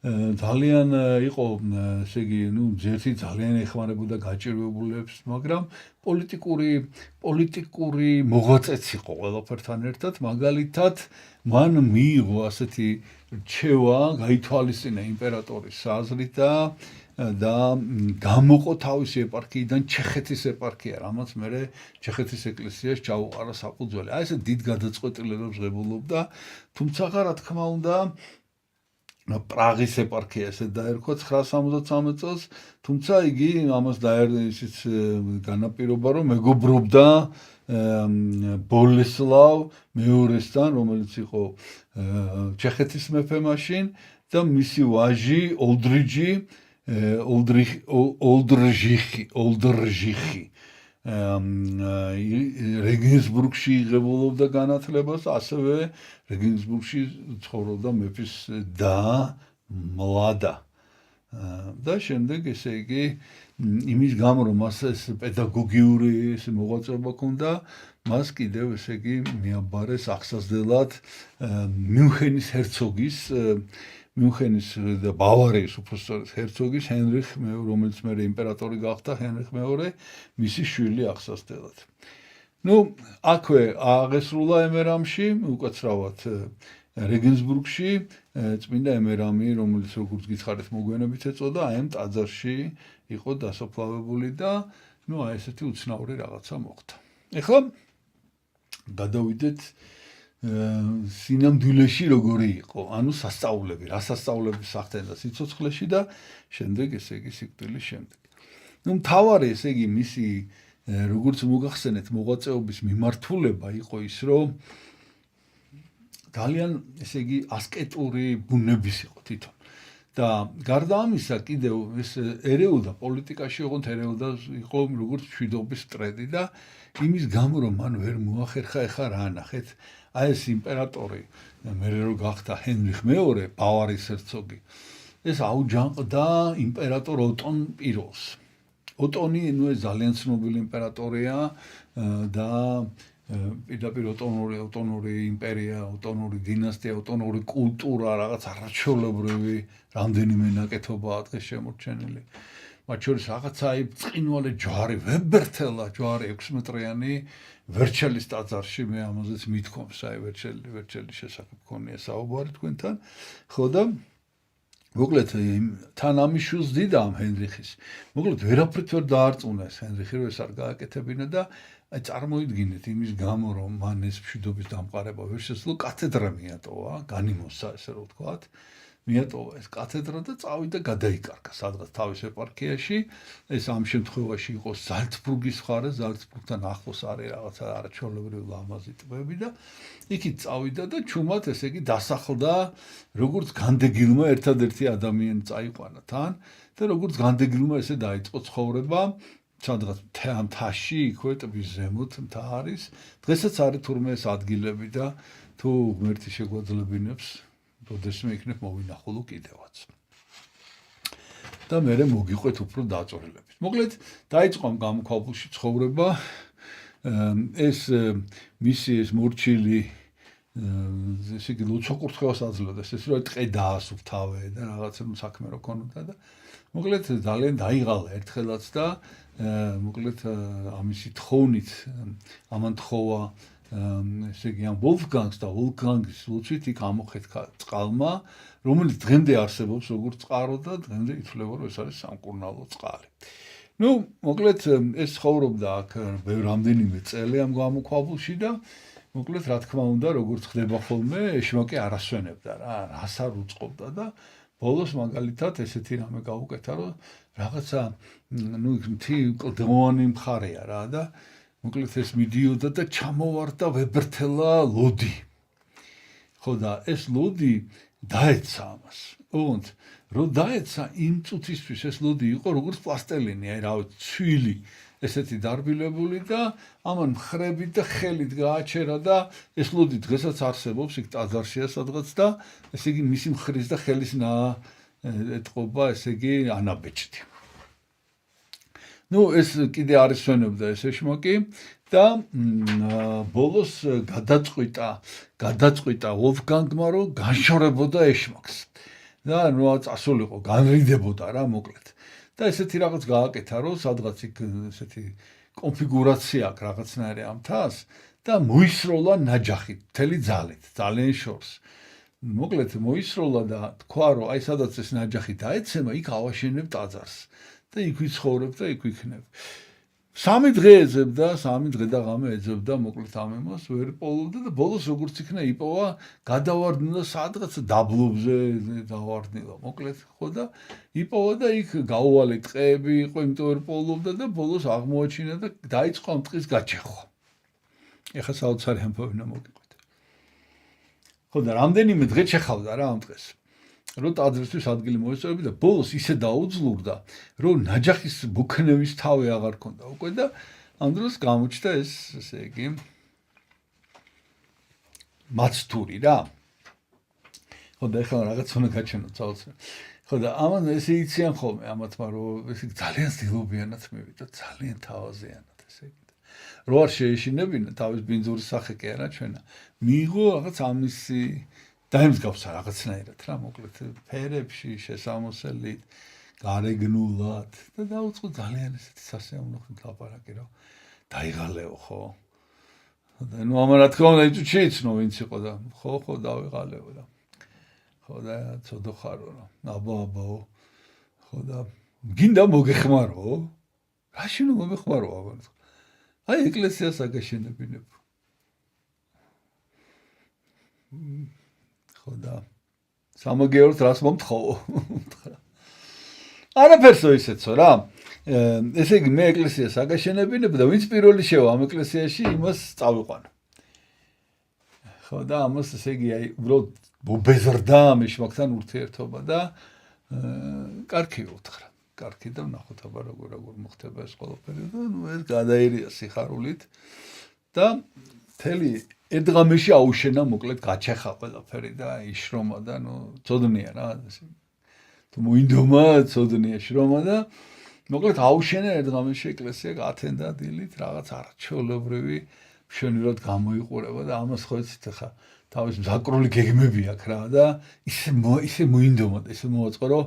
ძალიან იყო, ესე იგი, ერთი ძალიან ეხმარებოდა გაჭირვებულებს, მაგრამ პოლიტიკური მოღვაწეც იყო ყველაფერთან ერთად, მაგალითად, მან მიიღო ასეთი რჩევა, გაითვალისწინა იმპერატორის საზრით და გამოყო თავისი ეპარქიიდან ჩეხეთის ეპარქია, რამაც მერე ჩეხეთის ეკლესიას ჩაუყარა საფუძველი. აი ესე დიდ გადაწყვეტილებებს ღებულობდა, თუმცა რა თქმა უნდა პრაღის ეპარქია ესე დაერქვა 973 წელს, თუმცა იგი ამას ისიც განაპირობა, რომ მეგობრობდა ბოლესლავ მეორესთან, რომელიც იყო ჩეხეთის მეფე მაშინ და მისი ვაჟი ოლდრჟიხი რეგენსბურგში იღებულობდა განათლებას, ასევე რეგენსბურგში ცხოვრობდა მეფის და მლადა. და შემდეგ ესე იგი იმის გამო რომ მას ეს პედაგოგიური მოღვაწეობა ჰქონდა, მას კიდევ ესე იგი მიაბარეს აღსაზრდელად მიუნხენის და ბავარიის უпроსტores ჰერცოგის ჰენრიხ მეორე, რომელიც მერე იმპერატორი გახდა, ჰენრიხ მეორე, მისი შვილი აღსაზრდელად. აქვე აღესრულა ემერამში, უკაცრავად რეგენსბურგში, წმინდა ემერამი, რომელიც როგორც გითხარით მოგვიანებით ეწოდა, აი ამ ტაძარში იყო დასაფლავებული და აი ესეთი უცნაური რაღაცა მოხდა. ეხლა გადავიდეთ სინამდვილეში როგორი იყო, ანუ სასწაულები, რა სასწაულები სახდენდა სიცოცხლეში და შემდეგ ესე იგი სიკვდილის შემდეგ. მთავარი ესე იგი მისი როგორც მოგახსენეთ მოღვაწეობის მიმართულება იყო ის, რომ ძალიან ესე იგი ასკეტური ბუნების იყო თვითონ. და გარდა ამისა კიდევ ეს ერეოდა პოლიტიკაში, ოღონდ ერეოდა იყო როგორც მშვიდობის მტრედი და იმის გამო რომ მან ვერ მოახერხა ეხა რა ნახეთ, აი ეს იმპერატორი მერე რო გახდა ჰენრიხ მეორე, ბავარიის ჰერცოგი, ეს აუჯანყდა იმპერატორ ოტონ პირველს. ოტონი ეს ძალიან ცნობილი იმპერატორია და პირდაპირ ოტონური იმპერია, ოტონური დინასტია, ოტონური კულტურა, რაღაც არაჩვეულებრივი რამდენიმე ნაკეთობაა დღეს შემორჩენილი. მათ შორის რაღაცა ბრწყინვალე ჯვარი, ვებერთელა ჯვარი 6 მეტრიანი ვერჩელის ტაძარში, მე ამაზეც მithkoms, აი ვერჩელის შესახებ გქონია საუბარი თქვენთან. ხო და მოკლედ თან ამის შვილს დიდა ამ ჰენრიხის. მოკლედ ვერაფრით ვერ დაარწმუნა ეს ჰენრიხი, რომ ეს არ გააკეთებინა და აი წარმოიდგინეთ იმის გამო რომ მან ეს მშვიდობის დამყარება ვერ შესძლო, კათედრა მიატოვა, განიმოსა ესე რომ ვთქვათ. მიატოვა ეს კათედრა და წავიდა გადაიკარგა სადღაც თავის ეპარქიაში. ეს ამ შემთხვევაში იყო ზალცბურგის მხარე, ზალცბურგთან ახლოს არის რაღაცა არაჩვეულებრივი ლამაზი ტბები და იქით წავიდა და ჩუმად ესე იგი დასახლდა, როგორც განდეგილმა ერთადერთი ადამიანი წაიყვანა თან და როგორც განდეგილმა ესე დაიწყო ცხოვრება სადღაც მთაში, იქვე ტბის ზემოთ მთა არის. დღესაც არის თურმე ეს ადგილები და თუ ღმერთი შეგვაძლებინებს როდესმე იქნებ მოვინახულო კიდევაც. და მერე მოგიყვეთ უფრო დაწვრილებით. მოკლედ დაიწყო ამ გამოქვაბულში ცხოვრება. ეს მისი ეს მორჩილი ესე იგი ლოცვა-კურთხევას აძლევდა, ეს რომ ტყე დაასუფთავე და რაღაცა საქმე რო ქონოდა და მოკლედ ძალიან დაიღალა ერთხელაც და მოკლედ ამისი თხოვნით ამან თხოვა ესე იგი ამ ვოლფგანგს და ვოლფგანგის ლოცვით იქ ამოხეთქა წყალმა, რომელიც დღემდე არსებობს როგორც წყარო და დღემდე ითვლება რომ ეს არის სამკურნალო წყალი. მოკლედ ეს ცხოვრობდა აქ რამდენიმე წელი ამ გამოქვაბულში და მოკლედ რა თქმა უნდა როგორც ხდება ხოლმე ეშმაკი არ ასვენებდა რა, რას არ უწყობდა და ბოლოს მაგალითად ესეთი რამე გაუკეთა რომ რაღაცა კლდოვანი მხარეა რა და მოკლედ ეს მიდიოდა და ჩამოვარდა ვებერთელა ლოდი. ხო და ეს ლოდი დაეცა ამას. ოღონდ რო დაეცა იმ წუთისთვის ეს ლოდი იყო როგორც პლასტელინი, აი რა ვიცი, ცვილი ესეთი დარბილებული და ამან მხრებით და ხელით გააჩერა და ეს ლოდი დღესაც არსებობს იქ ტაძარშია სადღაც და ესე იგი მისი მხრის და ხელის ეთყობა ესე იგი ანაბეჭდი. ეს კიდე არ ისვენებდა ეს ეშმაკი და ბოლოს გადაწყვიტა ვოლფგანგმა რომ განშორებოდა ეშმაკს. და რა წასულიყო, განრიდებოდა რა მოკლედ. და ესეთი რაღაც გააკეთა, რომ სადღაც იქ ესეთი კონფიგურაცია აქვს რაღაცნაირი ამ თას და მოისროლა ნაჯახი, მთელი ძალით, ძალიან შორს. მოკლედ მოისროლა და თქვა, რომ აი სადაც ეს ნაჯახი დაეცემა, იქ ავაშენებ ტაძარს და იქ ვიცხოვრებ და იქ ვიქნებ. 3 დღე ეძებდა, 3 დღე და ღამე ეძებდა, მოკლედ ამ ემას ვერ პოულობდა და ბოლოს როგორც იქნა იპოვა, გადავარდნილა სადღაც დაბლობზე დავარდნილა, მოკლედ ხო და იპოვა და იქ გაუვალე ტყეები იყო, იმიტომ ვერ პოულობდა და ბოლოს აღმოაჩინა და დაიწყო ამ ტყის გაჩეხვა. ეხლა საოცარი ამბავი უნდა მოგიყვეთ. ხო და რამდენიმე დღე ჩეხავდა რა ამ ტყეს. რომ ტაძრისთვის ადგილი მოეწოებინა და ბოლოს ისე დაუძლურდა, რომ ნაჯახის ბუქნევის თავი აღარ ქონდა უკვე და ამ დროს გამოჩნდა ეს, ესე იგი, მაცთური რა. ხო და ეხლა რაღაც უნდა გაჩვენოთ საოცრად. ხო და ამან ესე იციან ხოლმე ამათმა, რომ ესე ძალიან ძილობიანად მივიდა, ძალიან თავაზიანად ესე იგი. რო არ შეეშინებინა თავის ბინძურის სახე კი არა ჩვენა. მიიღო რაღაც ამისი დაემსგავსა რაღაცნაირად რა მოკლედ ფერებში შესამოსელით გარეგნულად და დაუწყო ძალიან ესეთი სასიამოვნო ლაპარაკი რომ დაიღალეო ხო და ნუ ამა რა თქმა უნდა იცი შეიცნო ვინც იყო და ხო დავიღალეო და ხო და ცოდო ხარო რა აბაო ხო და გინდა მოგეხმარო რაში ნუ მომეხმარო აბა აი ეკლესიას აგაშენებინებ და სამოგეორს რას მომთხოვო? არაფერსო ისეცო რა. ესე იგი მე ეკლესიას აგაშენებინებ და ვინც პირველი შევა ამ ეკლესიაში იმას წავიყვანო. ხო და ამას ესე იგი აი უბრალოდ ბეზრდა მეშმაკთან ურთიერთობა და კარგი უთხრა. კარგი და ვნახოთ აბა როგორ მოხდება ეს ყველაფერი და ნუ ეს გადაერია სიხარულით და მთელი ერთღამეში აუშენა მოკლედ გაჩეხა ყველაფერი და იშრომა და ნუ ცოდნია რა თუ მოინდომა ცოდნია შრომა და მოკლედ აუშენა ერთღამეში ეკლესია ათენდა დილით რაღაც არჩეულებრივი მშვენივრად გამოიყურება და ამას ხო იცით ხა თავის მზაკრული გეგმები აქვს რა და ისე მოინდომა და ისე მოაწყო რომ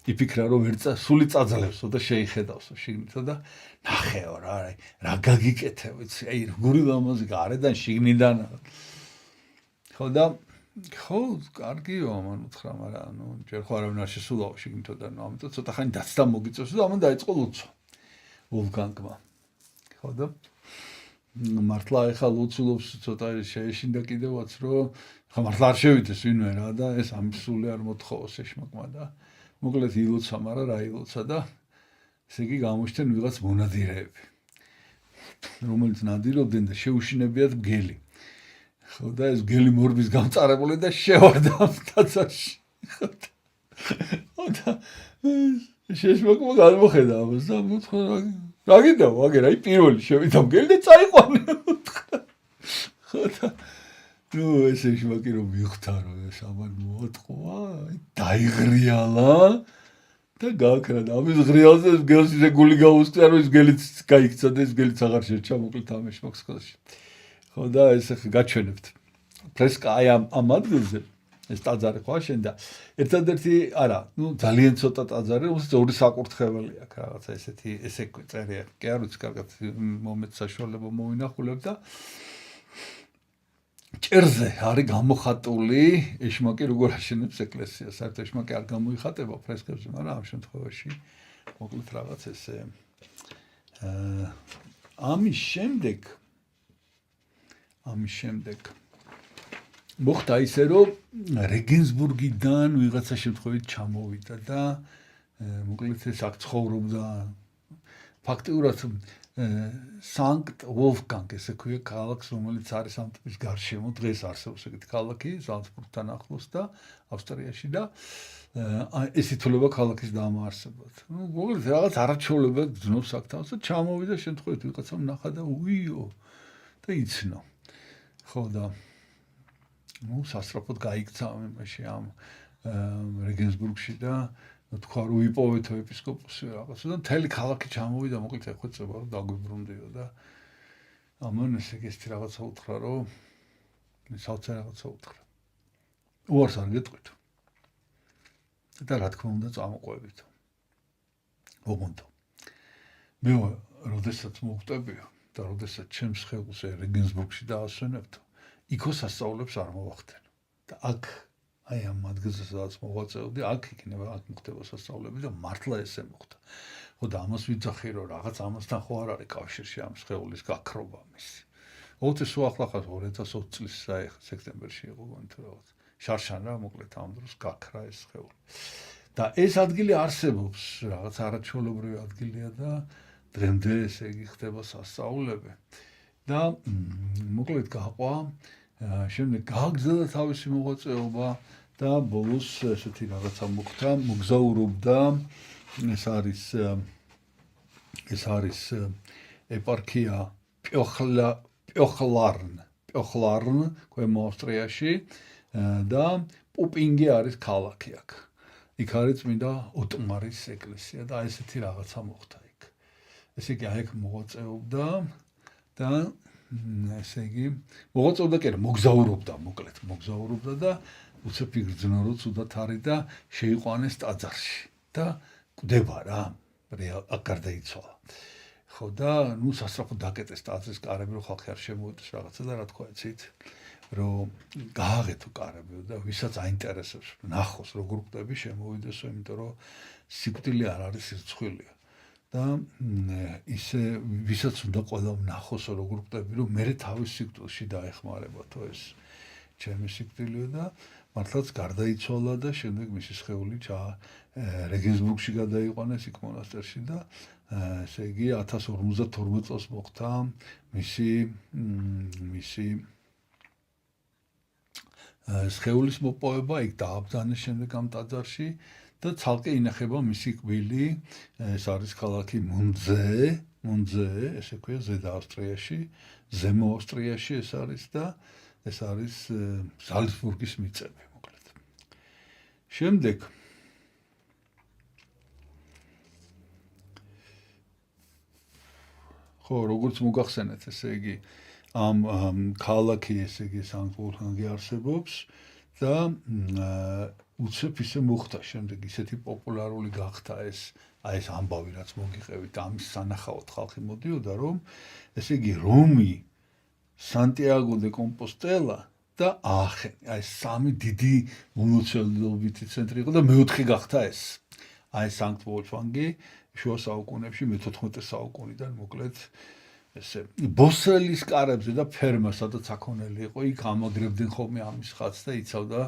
იფიქრა რომ სული წაძლევსო და შეიხედავსო შიგნითო და ნახეო რა გაგიკეთე ვიცი აი როგორი ლამაზი გარედან შიგნიდან ხო და ხო კარგიო ამან უთხრა მაგრამ ნუ ჯერ ხო არავინ არ შესულაო შიგნითო და ნუ ამიტომ ცოტა ხანი დაცდა მოგიწევს და ამან დაიწყო ლუცვა ვულკანკმა ხო და მართლა ეხა ლუცულობს ცოტა შეეშინდა კიდევაც რომ ხა მართლა არ შევიდეს ვინმე რა და ეს ამსული არ მოთხოვოს ეშმაკმა და მოკლედ ილოცა მაგრამ რა ილოცა და ესე იგი გამოჩნდნენ ვიღაც მონადირეები რომელიც ნადირობდნენ და შეუშინებიათ მგელი ხო და ეს მგელი მორბის გამწარებული და შევარდა ამ ტაძარში ხო და შეშმაკმა გადმოხედა ამას და მოთხოვა რა გინდა ვაგერ აი პირველი შევიდა მგელი და წაიყვანე ხო და ნუ ესე შეშმაკი რომ მიხვდა რომ ეს ამან მოატყვა დაიღრიალა და გაქრა და ამის ღრიალზე ეს გელს ისე გული გაუსწია რომ ეს გელიც გაიქცა და ეს გელიც აღარ შეჭა მოკლედ ამ ეშმაკს ხელში ხო და ესე გაჩვენებთ ფრესკა აი ამ ადგილზე ეს ტაძარი ხო აშენდა ერთადერთი არა ნუ ძალიან ცოტა ტაძარი რომელსაც ორი საკურთხეველი აქვს რაღაცა ესეთი ესე წერია კი არ ვიცი კარგად მომეც საშუალება მოვინახულებ და ჭერზე არის გამოხატული ეშმაკი როგორ აშენებს ეკლესიას საერთოდ ეშმაკი არ გამოიხატება ფრესკებზე მაგრამ ამ შემთხვევაში მოკლედ რაღაც ესე ამის შემდეგ მოხდა ისე რომ რეგენსბურგიდან ვიღაცა შემთხვევით ჩამოვიდა და მოკლედ ეს აქ ცხოვრობდა ფაქტიურად სანქტ ვოლფგანგ ესე ქვია ქალაქს რომელიც არის ამ ტიპის გარშემო დღეს არსებობს ეგეთი ქალაქი ზალცბურგთან ახლოს და ავსტრიაში და ეს ითვლება ქალაქის დამაარსებლად. ნუ მოკლედ რაღაც არაჩვეულებად გძნობს აქ თავს და ჩამოვიდა შემთხვევით ვიღაცამ ნახა და უიო და იცნო. ხო და ნუ სასწრაფოდ გაიქცა იმაში ამ რეგენსბურგში და თქვა რომ იპოვეთო ეპისკოპოსი რაღაცა და მთელი ქალაქი ჩამოვიდა მოკლედ ეხვეწება რომ დაგვიბრუნდიო და ამან ესე ეს რაღაცა უთხრა რომ საოცარ რაღაცა უთხრა უარს არ გეტყვით და რა თქმა უნდა წამოყვებით. ოღონდ მე როდესაც მოვხვდებიო და როდესაც ჩემს ხელს რეგენსბურგში დაასვენებდო, იქო სასწაულებს არ მოვახდენო. და აქ აი ამ ადგილზე სადაც მოვაწეოდი, აქ იქნება, აქ მოხდება სასწაულები და მართლა ესე მოხდა. ხო და ამას ვიცახი რომ რაღაც ამასთან ხო არ არის კავშირში ამ სხეულის გაქრობა მისი. ოღონდ სულ ახლახან 2020 წლის სექტემბერში იყო თუ რაღაც. შარშან რა მოკლედ ამ დროს გაქრა ეს სხეული. და ეს ადგილი არსებობს, რაღაც არაჩვეულებრივი ადგილია და დღემდე ესე იგი ხდება სასწაულები. და მოკლედ გაყვა, შემდეგ გააგზავნა თავისი მოღვაწეობა და ბოლოს ესეთი რაღაცა მოხდა, მოგზაურობდა, ეს არის ეპარქია პიოხლარნ, ქვემო ავსტრიაში და პუპინგი არის ქალაქი აქ. იქ არის წმინდა ოტმარის ეკლესია და ესეთი რაღაცა მოხდა იქ. ესე იგი აქ მოღვაწეობდა და ესე იგი მოღვაწეობდა კი არა, მოგზაურობდა მოკლედ, მოგზაურობდა და უცებ იგრძნო რომ ცუდად არის და შეიყვანეს ტაძარში და კვდება რა, აქ გარდაიცვალა. ხო და ნუ სასწრაფოდ დაკეტეს ტაძრის კარები, რომ ხალხი არ შემოუდეს რაღაცა და რა თქვა იცით, რომ გააღეთო კარები და ვისაც აინტერესებს ნახოს როგორ კვდები შემოვიდესო, იმიტომ რომ სიკვდილი არ არის სირცხვილია. და ისე ვისაც უნდა ყველა ნახოსო როგორ კვდები, რომ მე თავის სიკვდილში დაეხმარებათო ეს ჩემი სიკვდილია და მართლაც გარდაიცვალა და შემდეგ მისი სხეული რეგენსბურგში გადაიყვანეს იქ მონასტერში და ესე იგი 1052 წელს მოხდა მისი სხეულის მოპოვება, იქ დააბრძანეს შემდეგ ამ ტაძარში და ცალკე ინახება მისი კვილი, ეს არის ქალაქი მონძე, ესე ქვია ზედ ავსტრიაში, ზემო ავსტრიაში ეს არის და ეს არის ზალცბურგის მიწები, მოკლედ. შემდეგ ხო, როგორც მოგახსენეთ, ესე იგი ამ ქალაქი ესე იგი სანქტ-პეტერბურგი არსებობს და უცებ ისე მოხდა შემდეგ ისეთი პოპულარული გახდა ეს ამბავი რაც მოგიყევით ამის სანახავად ხალხი მოდიოდა რომ ესე იგი რომი, სანტიაგო დე კომპოსტელა და აახენი, აი სამი დიდი მომლოცველობითი ცენტრი იყო და მეოთხე გახდა ეს სანქტ-პეტერბურგი შუა საუკუნეებში მე-14 საუკუნიდან მოკლედ ესე ბოსრელის კარებზე და ფერმა სადაც საქონელი იყო იქ ამაგრებდნენ ხოლმე ამის ხატს და იცავდა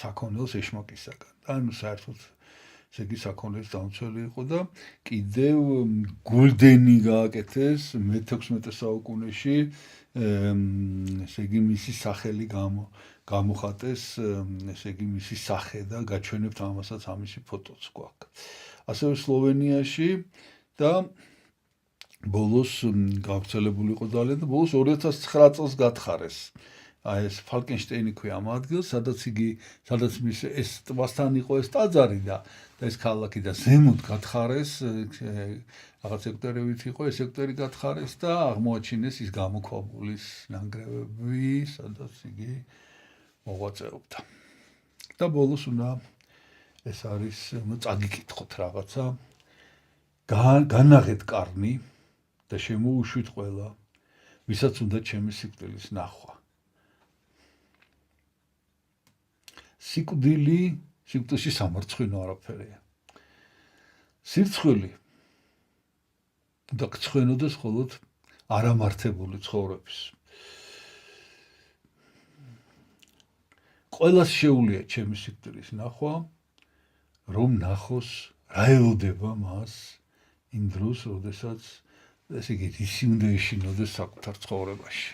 საქონელს ეშმაკისაგან და ანუ საერთოდ ესე იგი საქონელის დამცველი იყო და კიდევ გულდენი გააკეთეს მე-16 საუკუნეში ესე იგი მისი სახელი გამოხატეს ესე იგი მისი სახე და გაჩვენებთ ამასაც ამისი ფოტოც გვაქვს ასევე სლოვენიაში და ბოლოს გავრცელებული იყო ძალიან და ბოლოს 2009 წელს გათხარეს. აი ეს ფალკენშტეინი ქვია ამ ადგილს, სადაც მის ეს ტბასთან იყო ეს ტაძარი და ეს ქალაქი და ზემოთ გათხარეს, რაღაც სექტორებით იყო, ეს სექტორი გათხარეს და აღმოაჩინეს ის გამოქვაბულის ნანგრევები, სადაც იგი მოღვაწეობდა. და ბოლოს უნდა ეს არის წაგიკითხოთ რაღაცა განაღეთ კარნი და შემოუშვით ყველა, ვისაც უნდა ჩემი სიკვდილის ნახვა. სიკვდილში სამარცხვინო არაფერია. სირცხვილი და გცხვენოდეს მხოლოდ არამართებული ცხოვრების. ყველას შეუძლია ჩემი სიკვდილის ნახვა, რომ ნახოს რა ელოდება მას იმ დროს, როდესაც ესე იგი ისი უნდა ეშინოდეს საკუთარ ცხოვრებაში.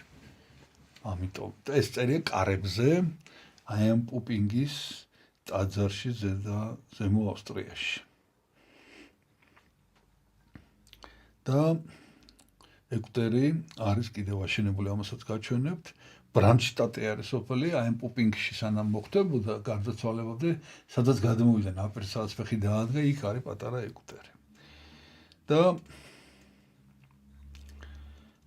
ამიტომ ეს წერია კარებზე, აი ამ პუპინგის ტაძარში ზემო ავსტრიაში. და ეკვტერი არის კიდევ აშენებული, ამასაც გაჩვენებთ. ბრანდშტატი არის სოფელი, აი ამ პუპინგში სანამ მოხდებოდა გარდაცვალებამდე, სადაც გადმოვიდა ნაპირს, სადაც ფეხი დაადგა, იქ არის პატარა ეკვტერი. და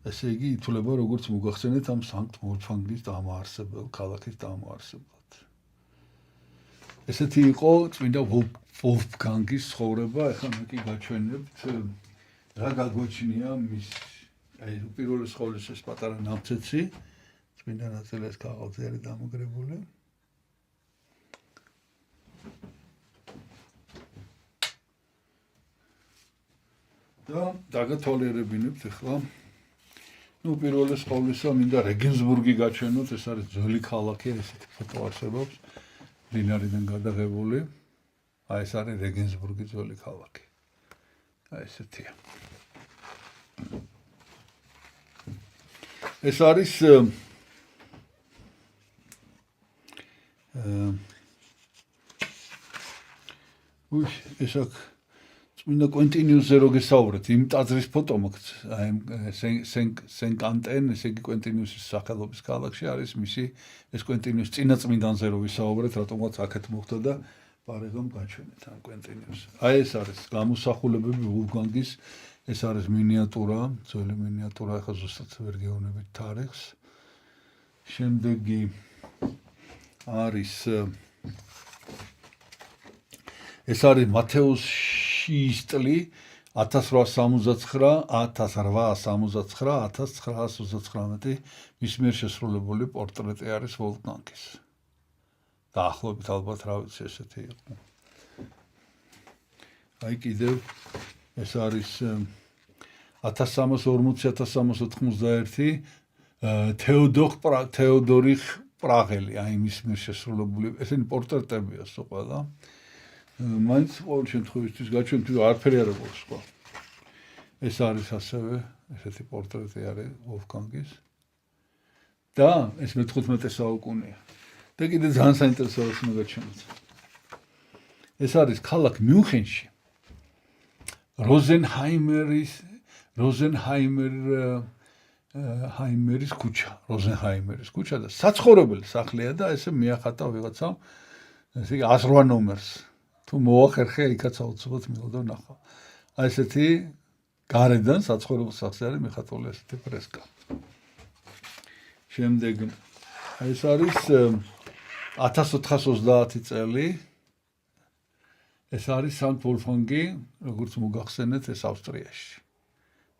ესე იგი ითვლება როგორც მოგახსენეთ ამ სანქტ-პეტერბურგის დამაარსებელ ქალაქის დამაარსებლად. ესეთი იყო წმინდა ვოლფგანგის ცხოვრება, ახლა მე კი გაჩვენებთ რა გაგვაჩნია მის აი პირველი სკოლის ეს პატარა ნამცეცი წმინდა ნაწილეს ქაღალდზე არის დამაგრებული. და დაგათვალიერებინებთ ახლა პირველი სკოლისა მინდა რეგენსბურგი გაჩვენოთ, ეს არის ძველი ქალაქი, ესეთი ფოტო არსებობს დინარიდან გადაღებული. აი ეს არის რეგენსბურგი ძველი ქალაქი. აი ესეთია. ეს არის ეს აქ წმინდა კვენტინიუსზე რო გესაუბრეთ, იმ ტაძრის ფოტო მაქვს, აი სენ-კანტენ, ესე იგი კვენტინიუსის სახელობის ქალაქში არის მისი ეს კვენტინიუს წინაწმინდანზე რო ვისაუბრეთ, რატომღაც აქეთ მოხდა და პარეგამ გაჩვენეთ ამ კვენტინიუსს. აი ეს არის გამოსახულებები ვოლფგანგის, ეს არის მინიატურა, ძველი მინიატურა, ახლა ზუსტად ვერ გეუბნებით თარიღს. შემდეგი არის ეს არის მათეუს შიისტლი 1869-1919 მის მიერ შესრულებული პორტრეტი არის ვოლფგანგის. დაახლოებით ალბათ რა ვიცი ესეთი იყო. აი კიდევ ეს არის 1340-1391 თეოდორიხ პრაღელი, აი მის მიერ შესრულებული, ესენი პორტრეტებია სულ ყველა. მაინც ყოველ შემთხვევაში გაჩვენთ არაფერი არ აქვს სხვა. ეს არის ასევე ესეთი პორტრეტი არის ვოლფგანგის. და ეს მე-15 საუკუნეა. და კიდე ძალიან საინტერესოა მოგაჩვენოთ. ეს არის ქალაქ მიუნხენში. როზენჰაიმერის ქუჩა და საცხოვრებელი სახლია და ესე მიახატა ვიღაცამ ესე 108 ნომერს. თუ მოახერხე იქაც აუცილებლად მილდო ნახა. აი ესეთი გარედან საცხოვრებელ სახლზე არის მიხატული ესეთი ფრესკა. შემდეგ ეს არის 1430 წელი. ეს არის სანქტ ვოლფგანგი, როგორც მოგახსენეთ, ეს ავსტრიაში,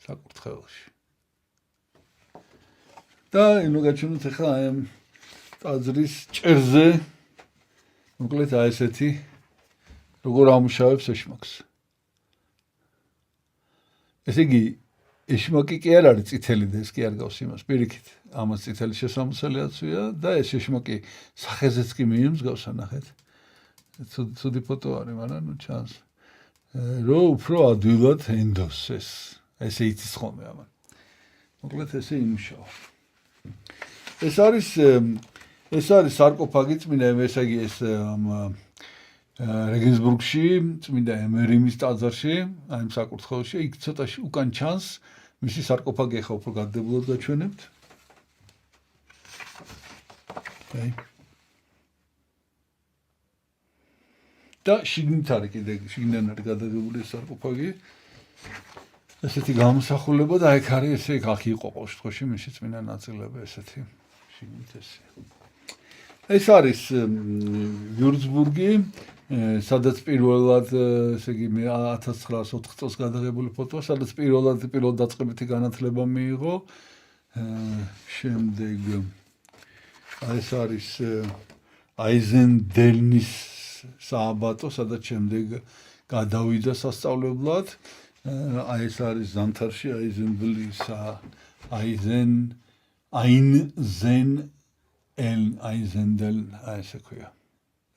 საკურთხეველში. და მოგაჩვენოთ ახლა ამ ტაძრის ჭერზე, მოკლედ აი ესეთი როგორ ამუშავებს ეშმაკს. ესე იგი, ეშმაკი კი არ არის წითელი და ეს კი არ გავს იმას, პირიქით, ამას წითელი შესამოსელი აცვია და ეს ეშმაკი სახეზეც კი მიემსგავსა, ნახეთ. ცუდი ფოტო არის, მაგრამ ნუ ჩანს. რო უფრო ადვილად ენდოს ესე იცის ხოლმე ამან. მოკლედ ესე იმუშავა. ეს არის სარკოფაგი წმინდა ესე იგი ეს რეგენსბურგში, წმინდა ემერიმის ტაძარში, აი ამ საკურთხეველში, იქ ცოტაში უკან ჩანს მისი სარკოფაგი, ახლა უფრო გადადებულად გაჩვენებთ. აი. და შიგნით არის კიდე შიგნიდან არის გადაღებული სარკოფაგი. ესეთი გამოსახულება და აქ არის ესე აქ იყო ყოველ შემთხვევაში მისი წმინდა ნაწილები ესეთი შიგნით ესე. ეს არის ვიურცბურგი, სადაც პირველად ესე იგი 1904 წელს გადაღებული ფოტოა, სადაც პირველ დაწყებითი განათლება მიიღო. შემდეგ ეს არის აიზენდელნის სააბატო, სადაც შემდეგ გადავიდა სასწავლებლად. აი ეს არის ზამთარში აიზენდელ, აი ესე ქვია.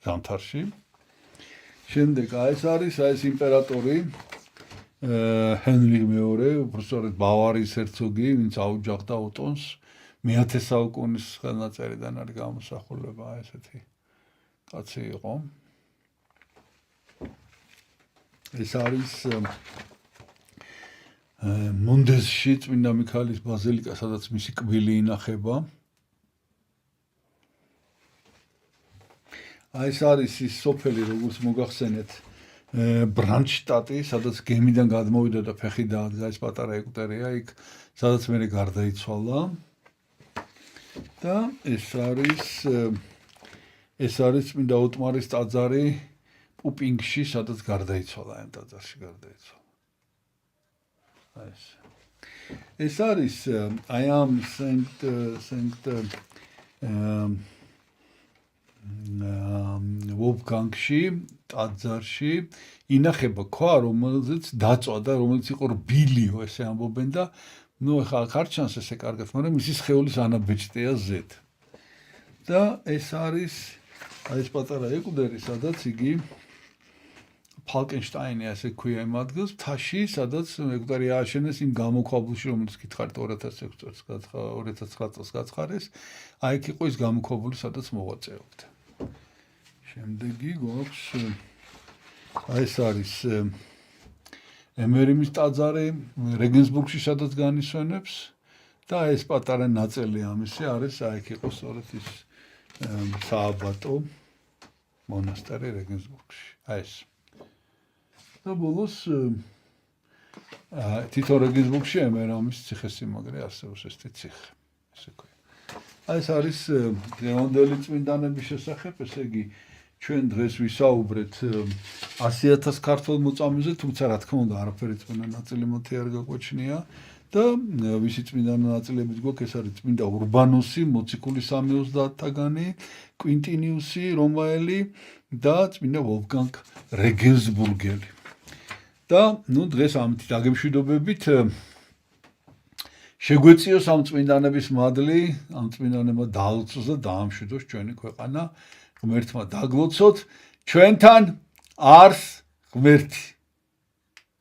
ზამთარში. შემდეგ აი ეს იმპერატორი ჰენრიხ მეორე, უბრალოდ ბავარიის ჰერცოგი, ვინც აუჯახდა ოტონს, მე-10 საუკუნის ხელნაწერიდან არის გამოსახულება, აი ესეთი კაცი იყო. ეს არის მონდესში წმინდა მიქაელის ბაზილიკა, სადაც მისი კბილი ინახება. აი ეს არის ის სოფელი, როგორც მოგახსენეთ, ბრანშტატი, სადაც გემიდან გადმოვიდა და ფეხი დაადგა, ეს პატარა ეკვტერია, იქ სადაც მე გარდაიცვალა. და ეს არის ეს არის წმინდა ოტმარის ტაძარი პუპინგში, სადაც გარდაიცვალა, ამ ტაძარში გარდაიცვალა. ეს არის აი ამ სენკტ ვოლფგანგში, ტაძარში ინახება ქვა, რომელზეც დაწვა, რომელიც იყო რბილიო, ესე ამბობენ და ეხლა არ ჩანს ესე კარგად, მაგრამ მისი სხეულის ანაბეჭდია ზედ. და ეს არის აი ეს პატარა ეკვდერი, სადაც იგი ფალკენშტაინი ასე ქვია იმ ადგილს, მთაში, სადაც ეკვდერი ააშენეს იმ გამოქვაბულში, რომელიც გითხარით 2009 წელს გაცხარეს, აი იქ იყო ის გამოქვაბული, სადაც მოღვაწეობდა. შემდეგი გვაქვს აი ეს არის ემერიმის ტაძარი რეგენსბურგში, სადაც განისვენებს და ეს პატარა ნაწილი ამისი არის აი იქ იყო სწორედ ის სააბატო მონასტერი რეგენსბურგში. აი ეს. და ბოლოს თითო რეგენსბურგში ემერიმის ციხესიმაგრე არსებობს ეს ციხე. ესე ქვია. აი ეს არის დღევანდელი წმინდანების შესახებ, ესე იგი ჩვენ დღეს ვისაუბრეთ 100,000 ქართველ მოწამეზე, თუმცა რა თქმა უნდა არაფერი წმინდა ნაწილი მათი არ გაგვაჩნია და ვისი წმინდა ნაწილებიც გვაქვს, ეს არის წმინდა ურბანოსი, მოციქული 30-დანი, კვინტინიუსი რომაელი და წმინდა ვოლფგანგ რეგენსბურგელი. და დღეს ამით დაგემშვიდობებით შეგვეციოს ამ წმინდანების მადლი, ამ წმინდანებმა დაალოცოს და დაამშვიდოს ჩვენი ქვეყანა. ღმერთმა დაგლოცოთ, ჩვენთან არს ღმერთი.